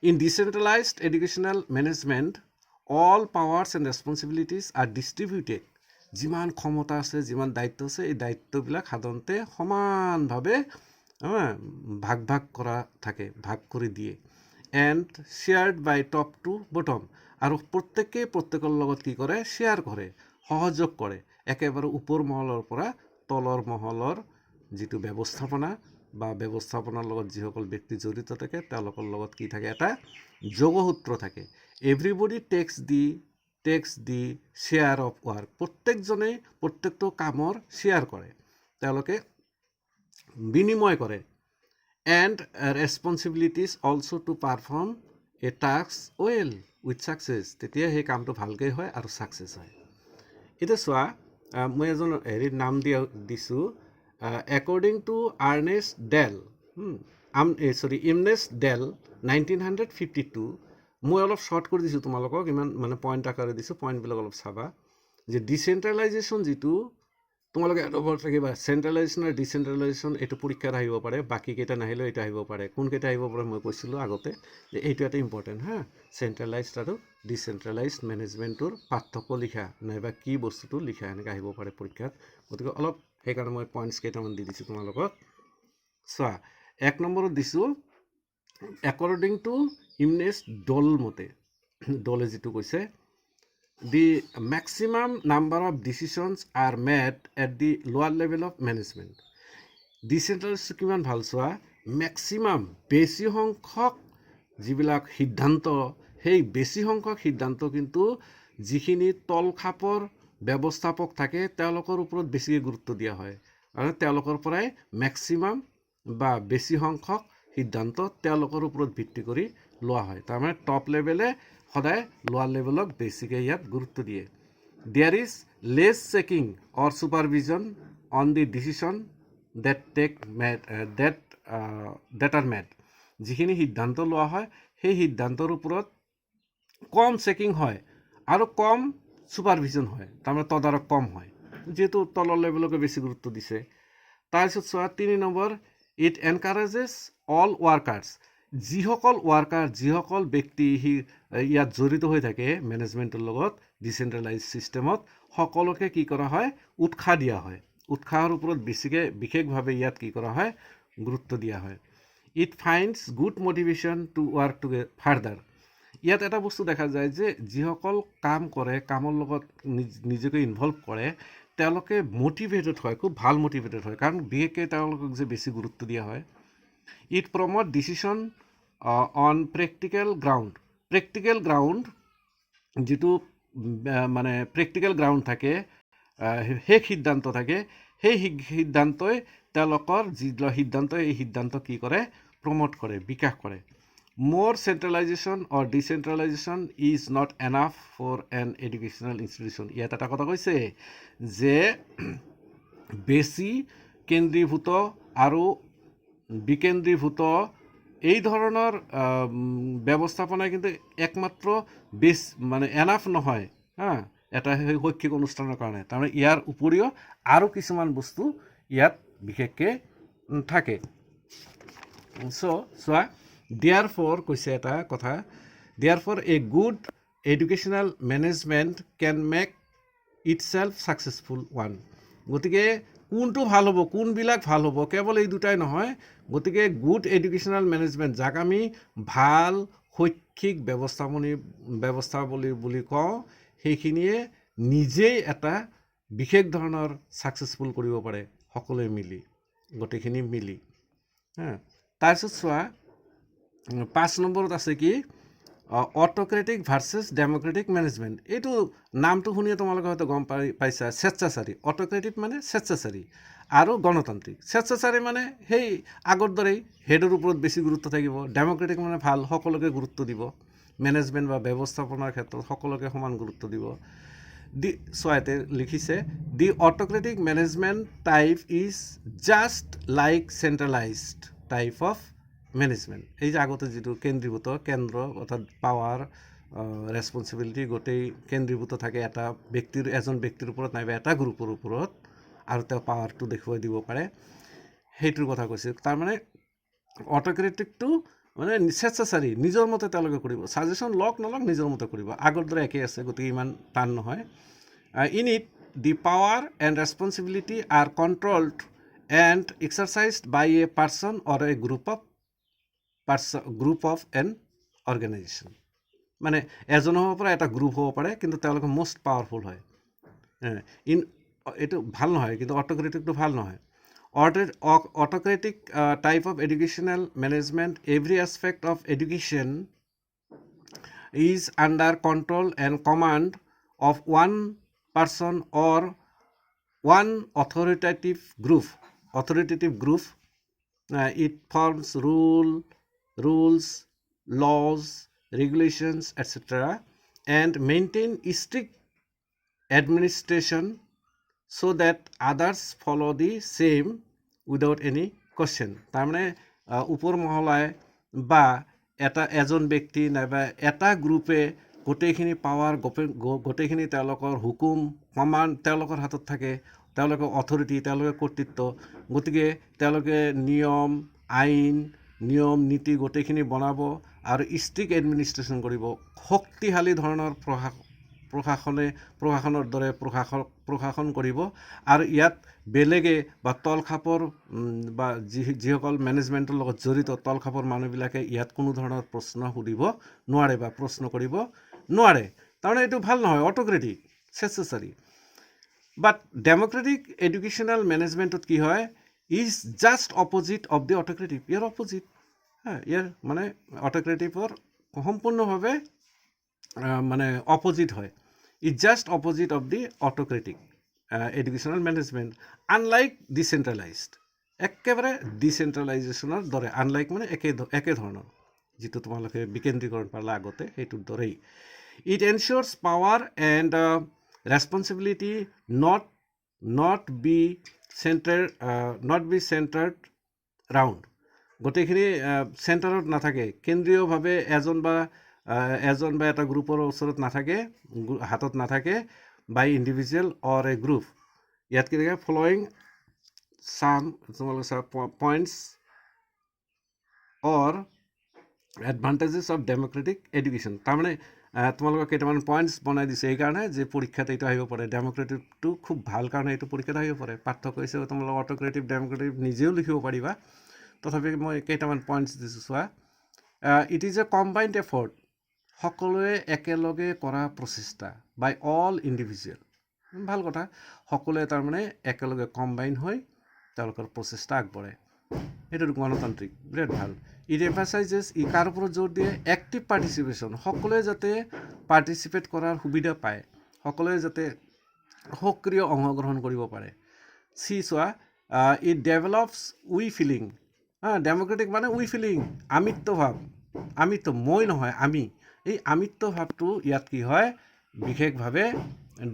In decentralized educational management all powers and responsibilities are distributed. যিমান ক্ষমতা আছে, যিমান দায়িত্ব আছে, এই দায়িত্ববিলাক সাধাৰণতে সমানভাৱে ভাগ ভাগ কৰা থাকে, ভাগ কৰি দিয়ে। And shared by top to bottom, আৰু প্ৰত্যেকেই প্ৰত্যেকৰ লগত কি কৰে? শ্বেয়াৰ কৰে, সহযোগ কৰে। একেবাৰে ওপৰ মহলৰ পৰা তলৰ মহলৰ যিটো ব্যৱস্থাপনা বা ব্যৱস্থাপনাৰ লগত যিসকল ব্যক্তি জড়িত থাকে তেওঁলোকৰ লগত কি থাকে? এটা যোগসূত্ৰ থাকে। Everybody takes the share of work, প্ৰত্যেকজনেই প্ৰত্যেকটো কামৰ শ্বেয়াৰ কৰে, তেওঁলোকে বিনিময় কৰে। And responsibilities also' to perform a task well with success, তেতিয়া সেই কামটো ভালকৈ হয় আৰু ছাকচেছ হয়। এতিয়া চোৱা, মই এজন নাম দিছোঁ, according to Ernest Dale, Ernest Dale 1952, মই অলপ শ্বৰ্ট কৰি দিছোঁ তোমালোকক, ইমান পইণ্ট আকাৰে দিছোঁ, পইণ্টবিলাক অলপ চাবা। যে ডিচেন্ট্ৰেলাইজেশ্যন যিটো তোমালোকে এডভাৰ থাকিবা, চেন্ট্ৰেলাইজেশ্যন আৰু ডিচেন্ট্ৰেলাইজেশ্যন এইটো পৰীক্ষাত আহিব পাৰে, বাকীকেইটা নাহিলেও এইটো আহিব পাৰে। কোনকেইটা আহিব পাৰে মই কৈছিলোঁ আগতে, যে এইটো এটা ইম্পৰ্টেণ্ট চেন্ট্ৰেলাইজড আৰু ডিচেন্ট্ৰেলাইজড মেনেজমেণ্টৰ পাৰ্থক্য লিখা, নাইবা কি বস্তুটো লিখা, এনেকৈ আহিব পাৰে পৰীক্ষাত। গতিকে অলপ সেইকাৰণে মই পইণ্টছ কেইটামান দি দিছোঁ তোমালোকক। চোৱা, 1 নম্বৰত দিছোঁ, একৰ্ডিং টু ইমনেষ্ট ডল মতে, ডলে যিটো কৈছে, the maximum number of decisions are made at the lower level of management. ডিচেন্ট্ৰেলাইজড কিমান ভাল চোৱা, মেক্সিমাম বেছি সংখ্যক যিবিলাক সিদ্ধান্ত, সেই বেছি সংখ্যক সিদ্ধান্ত কিন্তু যিখিনি তলখাপৰ ব্যৱস্থাপক থাকে তেওঁলোকৰ ওপৰত বেছিকৈ গুৰুত্ব দিয়া হয়, আৰু তেওঁলোকৰ পৰাই মেক্সিমাম বা বেছি সংখ্যক সিদ্ধান্ত তেওঁলোকৰ ওপৰত ভিত্তি কৰি লোৱা হয়। তাৰমানে টপ লেভেলে সদায় লোৱাৰ লেভেলক বেছিকৈ ইয়াত গুৰুত্ব দিয়ে। There is less checking or supervision on the decision that are made. যিখিনি সিদ্ধান্ত লোৱা হয় সেই সিদ্ধান্তৰ ওপৰত কম চেকিং হয় আৰু কম ছুপাৰভিজন হয়, তাৰমানে তদাৰক কম হয়, যিহেতু তলৰ লেভেলকে বেছি গুৰুত্ব দিছে। তাৰপিছত চোৱা, 3 নম্বৰ, ইট এনকাৰেজেছ অল ৱাৰ্কাৰ্ছ। যিসকল ব্যক্তি ইয়াত জড়িত হৈ থাকে মেনেজমেণ্টৰ লগত, ডিচেন্ট্ৰেলাইজ ছিষ্টেমত, সকলোকে কি কৰা হয়? উৎসাহ দিয়া হয়। উৎসাহৰ ওপৰত বিশেষভাৱে ইয়াত কি কৰা হয়? গুৰুত্ব দিয়া হয়। It finds good motivation to work further. ইয়াত এটা বস্তু দেখা যায় যে যিসকল কাম কৰে, কামৰ লগত নিজকে ইনভলভ কৰে, তেওঁলোকে মটিভেটেড হয়, খুব ভাল মটিভেটেড হয়, কাৰণ বিশেষকৈ তেওঁলোকক যে বেছি গুৰুত্ব দিয়া হয়। It promote decision on practical ground, যিটো প্ৰেক্টিকেল গ্ৰাউণ্ড থাকে, শেষ সিদ্ধান্ত থাকে, সেই সিদ্ধান্তই তেওঁলোকৰ যি সিদ্ধান্ত, এই সিদ্ধান্ত কি কৰে? প্ৰমোট কৰে, বিকাশ কৰে। মোৰ centralization or decentralization is not enough for an educational institution. ইয়াত এটা কথা কৈছে যে বেছি কেন্দ্ৰীভূত আৰু বিকেন্দ্ৰীভূত এই ধৰণৰ ব্যৱস্থাপনাই কিন্তু একমাত্ৰ এনাফ নহয় এটা শৈক্ষিক অনুষ্ঠানৰ কাৰণে। তাৰমানে ইয়াৰ উপৰিও আৰু কিছুমান বস্তু ইয়াত বিশেষকৈ থাকে। চোৱা, দেয়াৰফৰ কৈছে এটা কথা, therefore a good educational management can make itself successful one. গতিকে কোনটো ভাল হ'ব, কোনবিলাক ভাল হ'ব, কেৱল এই দুটাই নহয়। গতিকে গুড এডুকেশ্যনেল মেনেজমেণ্ট, যাক আমি ভাল শৈক্ষিক ব্যৱস্থাৱলী বুলি কওঁ, সেইখিনিয়ে নিজেই এটা বিশেষ ধৰণৰ ছাকচেছফুল কৰিব পাৰে সকলোৱে মিলি, গোটেইখিনি মিলি। তাৰপিছত চোৱা, 5 নম্বৰত আছে কি? অট'ক্ৰেটিক ভাৰ্চেছ ডেম'ক্ৰেটিক মেনেজমেণ্ট। এইটো নামটো শুনিয়ে তোমালোকে হয়তো গম পাইছা, স্বেচ্ছাচাৰী। অট'ক্ৰেটিক মানে স্বেচ্ছাচাৰী, আৰু গণতান্ত্ৰিক। স্বেচ্ছাচাৰী মানে সেই আগৰ দৰেই হেডৰ ওপৰত বেছি গুৰুত্ব থাকিব। ডেম'ক্ৰেটিক মানে ভাল, সকলোকে গুৰুত্ব দিব, মেনেজমেণ্ট বা ব্যৱস্থাপনাৰ ক্ষেত্ৰত সকলোকে সমান গুৰুত্ব দিব। চোৱা, ইয়াতে লিখিছে The autocratic management type is just like centralized type of management. এই যে আগতে যেটো কেন্দ্ৰীভূত কেন্দ্ৰ অৰ্থাৎ পাৱাৰ ৰেসপন্সিবিলিটি গোটেই কেন্দ্ৰীভূত থাকে এটা ব্যক্তিৰ এজন ব্যক্তিৰ ওপৰত নাইবা এটা গ্ৰুপৰ ওপৰত আৰু তেওঁ পাৱাৰটো দেখুৱাই দিব পাৰে সেইটোৰ কথা কৈছে তাৰ মানে অটোক্ৰেটিকটো মানে নেসেসাৰি নিজৰ মতে তেওঁলোকে কৰিব সাজেশন লক নলক নিজৰ মতে কৰিব আগৰ দৰে একে আছে গতিকে ইমান টান নহয় in it the power and responsibility are controlled and exercised by a person or a group of an organization মানে এজনৰ পৰা এটা গ্ৰুপ হ'ব পাৰে কিন্তু তেওঁলোকে মোস্ট পাৱাৰফুল হয় এইটো ভাল নহয় কিন্তু অটোক্ৰেটিকটো ভাল নহয় autocratic type of educational management every aspect of education is under control and command of one person or one authoritative group it forms rules laws regulations etc and maintain strict administration so that others follow the same without any question তাৰ মানে ওপৰ মহলায় বা এটা এজন ব্যক্তি নাইবা এটা গ্ৰুপে গোটেইখিনি পাৱাৰ গোটেইখিনি তেওঁলোকৰ হুকুম কমাণ্ড তেওঁলোকৰ হাতত থাকে তেওঁলোকৰ অথৰিটি তেওঁলোকৰ কৰ্তৃত্ব গতিকে তেওঁলোকে নিয়ম আইন নিয়ম নীতি গোটেইখিনি বনাব আৰু ষ্ট্ৰিক্ট এডমিনিষ্ট্ৰেশ্যন কৰিব শক্তিশালী ধৰণৰ প্ৰশাসনৰ দৰে প্ৰশাসন কৰিব আৰু ইয়াত বেলেগে বা তলখাপৰ বা যিসকল মেনেজমেণ্টৰ লগত জড়িত তলখাপৰ মানুহবিলাকে ইয়াত কোনো ধৰণৰ প্ৰশ্ন সুধিব নোৱাৰে বা প্ৰশ্ন কৰিব নোৱাৰে তাৰমানে এইটো ভাল নহয় অটোক্ৰেটিক নেসেসাৰি বাট ডেমক্ৰেটিক এডুকেশ্যনেল মেনেজমেণ্টত কি হয় is just opposite of the autocratic ইয়াৰ অপজিট ইয়াৰ মানে অটোক্ৰেটিকৰ সম্পূৰ্ণভাৱে মানে অপজিট হয় is just opposite of the autocratic educational management unlike decentralized একেবাৰে ডিচেন্ট্ৰেলাইজেশ্যনৰ দৰে আনলাইক মানে একে ধৰণৰ যিটো তোমালোকে বিকেন্দ্ৰীকৰণ পালা আগতে সেইটোৰ দৰেই it ensures power and responsibility not be centered round গোটেইখিনি চেণ্টাৰত নাথাকে কেন্দ্ৰীয়ভাৱে এজন বা এটা গ্ৰুপৰ ওচৰত নাথাকে হাতত নাথাকে বাই ইণ্ডিভিজুৱেল অৰ এ গ্ৰুপ ইয়াত কি থাকে ফলোয়িং সাম তোমালোকে points or advantages of democratic education তাৰমানে তোমালোকক কেইটামান পইণ্টছ বনাই দিছে এইকাৰণে যে পৰীক্ষাত এইটো আহিব পাৰে ডেমক্ৰেটিকটো খুব ভাল কাৰণে এইটো পৰীক্ষাত আহিব পাৰে পাৰ্থক্য হিচাপে তোমালোক অটোক্ৰেটিক ডেমক্ৰেটিক নিজেও লিখিব পাৰিবা তথাপি মই কেইটামান পইণ্টছ দিছোঁ চোৱা it is a combined effort সকলোৱে একেলগে কৰা প্ৰচেষ্টা বাই অল ইণ্ডিভিজুৱেল ভাল কথা সকলোৱে তাৰমানে একেলগে কম্বাইন হৈ তেওঁলোকৰ প্ৰচেষ্টা আগবঢ়ায় এইটো গণতান্ত্ৰিক বিৰাট ভাল ইট এম্ফাচাইজেছ ই কাৰ ওপৰত জোৰ দিয়ে এক্টিভ পাৰ্টিচিপেশ্যন সকলোৱে যাতে পাৰ্টিচিপেট কৰাৰ সুবিধা পায় সকলোৱে যাতে সক্ৰিয় অংশগ্ৰহণ কৰিব পাৰে চোৱা ইট ডেভেলপছ উই ফিলিং ডেমক্ৰেটিক মানে উই ফিলিং আমিত্ব মই নহয় আমি এই আমিত্ব ভাৱটো ইয়াত কি হয় বিশেষভাৱে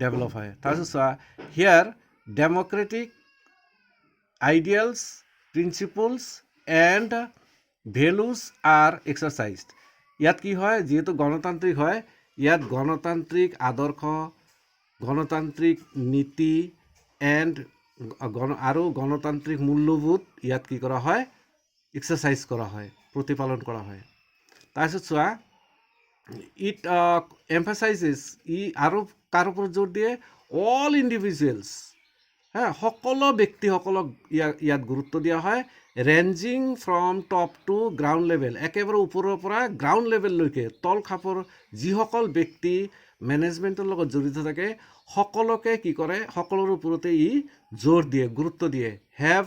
ডেভেলপ হয় তাৰপিছত চোৱা here democratic ideals principles and values are exercised ইয়াত কি হয় যিহেতু গণতান্ত্ৰিক হয় ইয়াত গণতান্ত্ৰিক আদৰ্শ গণতান্ত্ৰিক নীতি এণ্ড আৰু গণতান্ত্ৰিক মূল্যবোধ ইয়াত কি কৰা হয় এক্সাৰচাইজ কৰা হয় প্ৰতিপালন কৰা হয় তাৰপিছত চোৱা ইট এম্ফাচাইজেছ ই আৰু কাৰ ওপৰত জোৰ দিয়ে অল ইণ্ডিভিজুৱেলছ সকলো ব্যক্তিসকলক ইয়াত গুৰুত্ব দিয়া হয় ranging from top to ground level একেবাৰে ওপৰৰ পৰা গ্ৰাউণ্ড লেভেললৈকে তল খাপৰ যিসকল ব্যক্তি মেনেজমেণ্টৰ লগত জড়িত থাকে সকলোকে কি কৰে সকলোৰ ওপৰতে ই জোৰ দিয়ে গুৰুত্ব দিয়ে have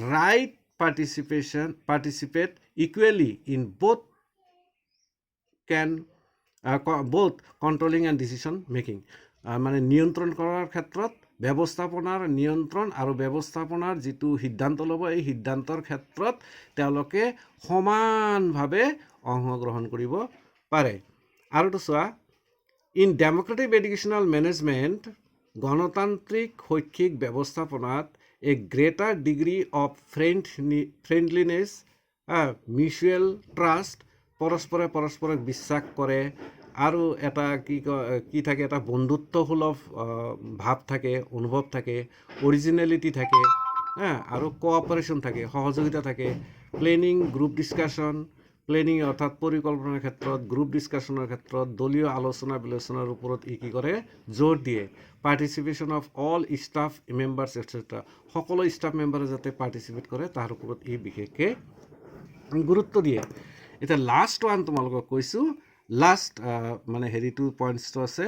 right participate equally in both controlling and decision making মানে নিয়ন্ত্ৰণ কৰাৰ ক্ষেত্ৰত নিয়ন্ত্ৰণ আৰু ব্যৱস্থাপনাৰ যিটো সিদ্ধান্ত ল'ব এই সিদ্ধান্তৰ ক্ষেত্ৰত তেওঁলোকে সমানভাৱে অংশগ্ৰহণ কৰিব পাৰে আৰুটো চোৱা ইন ডেমক্ৰেটিক এডুকেশ্যনেল মেনেজমেণ্ট গণতান্ত্ৰিক শৈক্ষিক ব্যৱস্থাপনাত a greater degree of friendliness, mutual trust, পৰস্পৰক বিশ্বাস কৰে, আৰু এটা কি থাকে, এটা বন্ধুত্বসুলভ ভাৱ থাকে, অনুভৱ থাকে, অৰিজিনেলিটি থাকে, আৰু কোঅপাৰেশ্যন থাকে, সহযোগিতা থাকে, প্লেনিং, গ্ৰুপ ডিছকাশ্যন, প্লেনিং অৰ্থাৎ পৰিকল্পনাৰ ক্ষেত্ৰত, গ্ৰুপ ডিছকাশ্যনৰ ক্ষেত্ৰত, দলীয় আলোচনা বিলোচনাৰ ওপৰত ই কি কৰে, জোৰ দিয়ে। Participation of all staff members etcetera, সকলো ষ্টাফ মেম্বাৰে যাতে পাৰ্টিচিপেট কৰে তাৰ ওপৰত ই বিশেষকৈ গুৰুত্ব দিয়ে। এতিয়া লাষ্ট ওৱান তোমালোকক কৈছোঁ, লাষ্ট মানে হেৰিটো পইণ্টছটো আছে,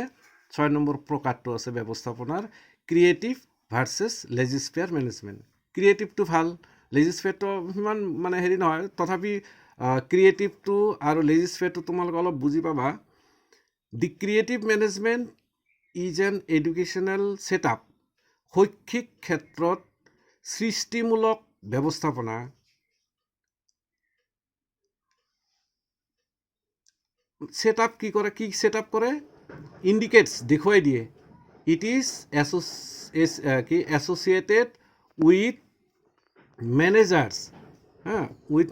6 নম্বৰ প্ৰকাৰটো আছে ব্যৱস্থাপনাৰ, ক্ৰিয়েটিভ ভাৰ্চেছ লেজিছফেয়াৰ মেনেজমেণ্ট। ক্ৰিয়েটিভটো ভাল, লেজিছফেয়াৰটো সিমান মানে হেৰি নহয়, তথাপি ক্ৰিয়েটিভটো আৰু লেজিছফেয়াৰটো তোমালোকে অলপ বুজি পাবা। The creative management is an educational setup, শৈক্ষিক ক্ষেত্ৰত সৃষ্টিমূলক ব্যৱস্থাপনা, ছেটআপ কি ছেটআপ কৰে, ইণ্ডিকেটছ দেখুৱাই দিয়ে, it is associated with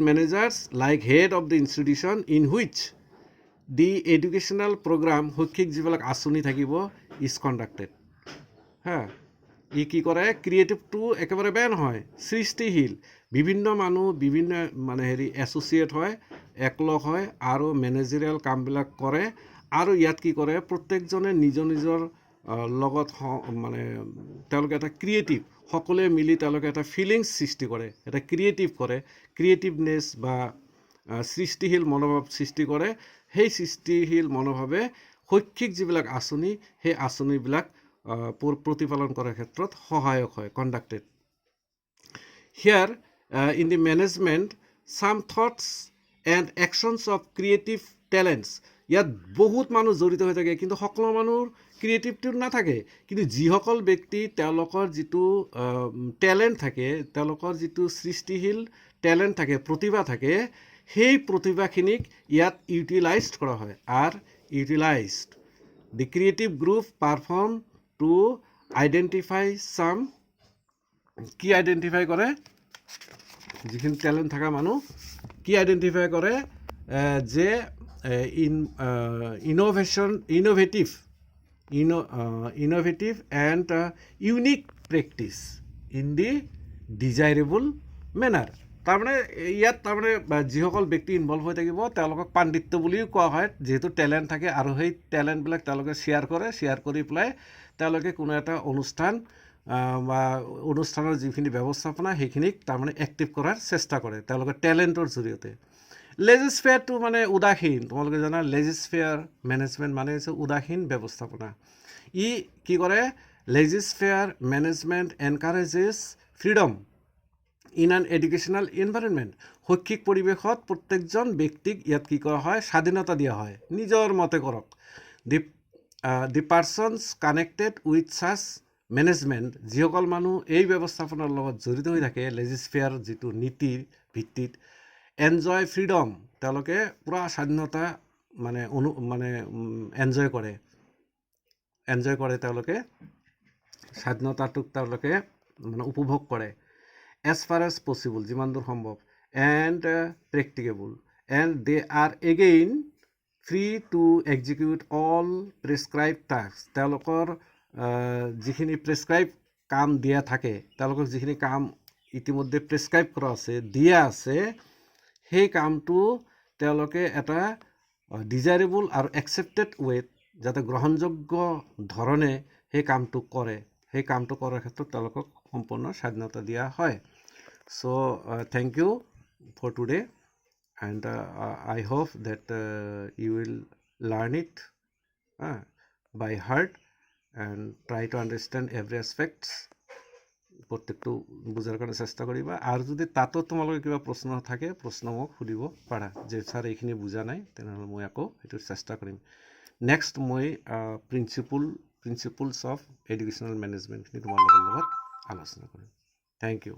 managers, like head of the institution in which the educational program, শৈক্ষিক যিবিলাক আঁচনি থাকিব, ইজ কণ্ডাক্টেড। ই কি কৰে, ক্ৰিয়েটিভটো একেবাৰে বেয়া নহয়, সৃষ্টিশীল, বিভিন্ন মানুহ বিভিন্ন মানে এছ'চিয়েট হয়, একলগ হয়, আৰু মেনেজেৰিয়েল কামবিলাক কৰে, আৰু ইয়াত কি কৰে, প্ৰত্যেকজনে নিজৰ লগত মানে তেওঁলোকে এটা ক্ৰিয়েটিভ, সকলোৱে মিলি তেওঁলোকে এটা ফিলিংছ সৃষ্টি কৰে, এটা ক্ৰিয়েটিভ কৰে, ক্ৰিয়েটিভনেছ বা সৃষ্টিশীল মনোভাৱ সৃষ্টি কৰে। সেই সৃষ্টিশীল মনোভাৱে শৈক্ষিক যিবিলাক আঁচনি, সেই আঁচনিবিলাক প্ৰতিপালন কৰাৰ ক্ষেত্ৰত সহায়ক হয়, conducted. Here in the management some thoughts and actions of creative talents, ইয়াত বহুত মানুহ জড়িত হৈ থাকে, কিন্তু সকলো মানুহৰ ক্ৰিয়েটিভিটি নাথাকে, কিন্তু যিসকল ব্যক্তি তেওঁলোকৰ যিটো টেলেণ্ট থাকে, তেওঁলোকৰ যিটো সৃষ্টিশীল টেলেণ্ট থাকে, প্ৰতিভা থাকে, সেই প্ৰতিভাখিনিক ইয়াত ইউটিলাইজড কৰা হয়, utilized. The creative group perform to identify some, কি আইডেণ্টিফাই কৰে, যিখিনি টেলেণ্ট থকা মানুহ কি আইডেণ্টিফাই কৰে, যে innovative and unique practice in the desirable manner. তাৰমানে ইয়াত তাৰমানে যিসকল ব্যক্তি ইনভলভ হৈ থাকিব তেওঁলোকক পাণ্ডিত্য বুলিও কোৱা হয়, যিহেতু টেলেণ্ট থাকে, আৰু সেই টেলেণ্টবিলাক তেওঁলোকে শ্বেয়াৰ কৰি পেলাই তেওঁলোকে কোনো এটা অনুষ্ঠান বা অনুষ্ঠানৰ যিখিনি ব্যৱস্থাপনা সেইখিনিক তাৰমানে এক্টিভ কৰাৰ চেষ্টা কৰে তেওঁলোকে টেলেণ্টৰ জৰিয়তে। লেজিছফেয়াৰটো মানে উদাসীন, তোমালোকে জানা লেজিছফেয়াৰ মেনেজমেণ্ট মানে হৈছে উদাসীন ব্যৱস্থাপনা। ই কি কৰে, laissez faire management encourages freedom in an educational environment, শৈক্ষিক পৰিৱেশত প্ৰত্যেকজন ব্যক্তিক ইয়াত কি কৰা হয়, স্বাধীনতা দিয়া হয়, নিজৰ মতে কৰক। The persons connected with such management, যিসকল মানুহ এই ব্যৱস্থাপনাৰ লগত জড়িত হৈ থাকে, লেজিছফেয়াৰ যিটো নীতিৰ ভিত্তিত, এনজয় ফ্ৰীডম, তেওঁলোকে পূৰা স্বাধীনতা মানে এনজয় কৰে, তেওঁলোকে স্বাধীনতাটোক তেওঁলোকে মানে উপভোগ কৰে। এজ ফাৰ এজ পচিবল, যিমান দূৰ সম্ভৱ, and practicable, and they are again free to execute all prescribe task, তেওঁলোকৰ যিখিনি প্ৰেছক্ৰাইব কাম দিয়া থাকে, তেওঁলোকক যিখিনি কাম ইতিমধ্যে প্ৰেছক্ৰাইব কৰা আছে, দিয়া আছে, সেই কামটো তেওঁলোকে এটা ডিজাইৰেবল আৰু একচেপ্টেড ৱেত, যাতে গ্ৰহণযোগ্য ধৰণে সেই কামটো কৰে, সেই কামটো কৰাৰ ক্ষেত্ৰত তেওঁলোকক সম্পূৰ্ণ স্বাধীনতা দিয়া হয়। So' thank you for today, and I hope that you will learn it by heart and try to understand every aspects, প্ৰত্যেকটো বুজাৰ কাৰণে চেষ্টা কৰিবা। আৰু যদি তাতো তোমালোকে কিবা প্ৰশ্ন থাকে, প্ৰশ্ন মোক সুধিব পাৰা, যে ছাৰ এইখিনি বুজা নাই, তেনেহ'লে মই আকৌ সেইটো চেষ্টা কৰিম। নেক্সট মই প্ৰিন্সিপলছ অফ এডুকেশ্যনেল মেনেজমেণ্টখিনি তোমালোকৰ লগত আলোচনা কৰিম। Thank U.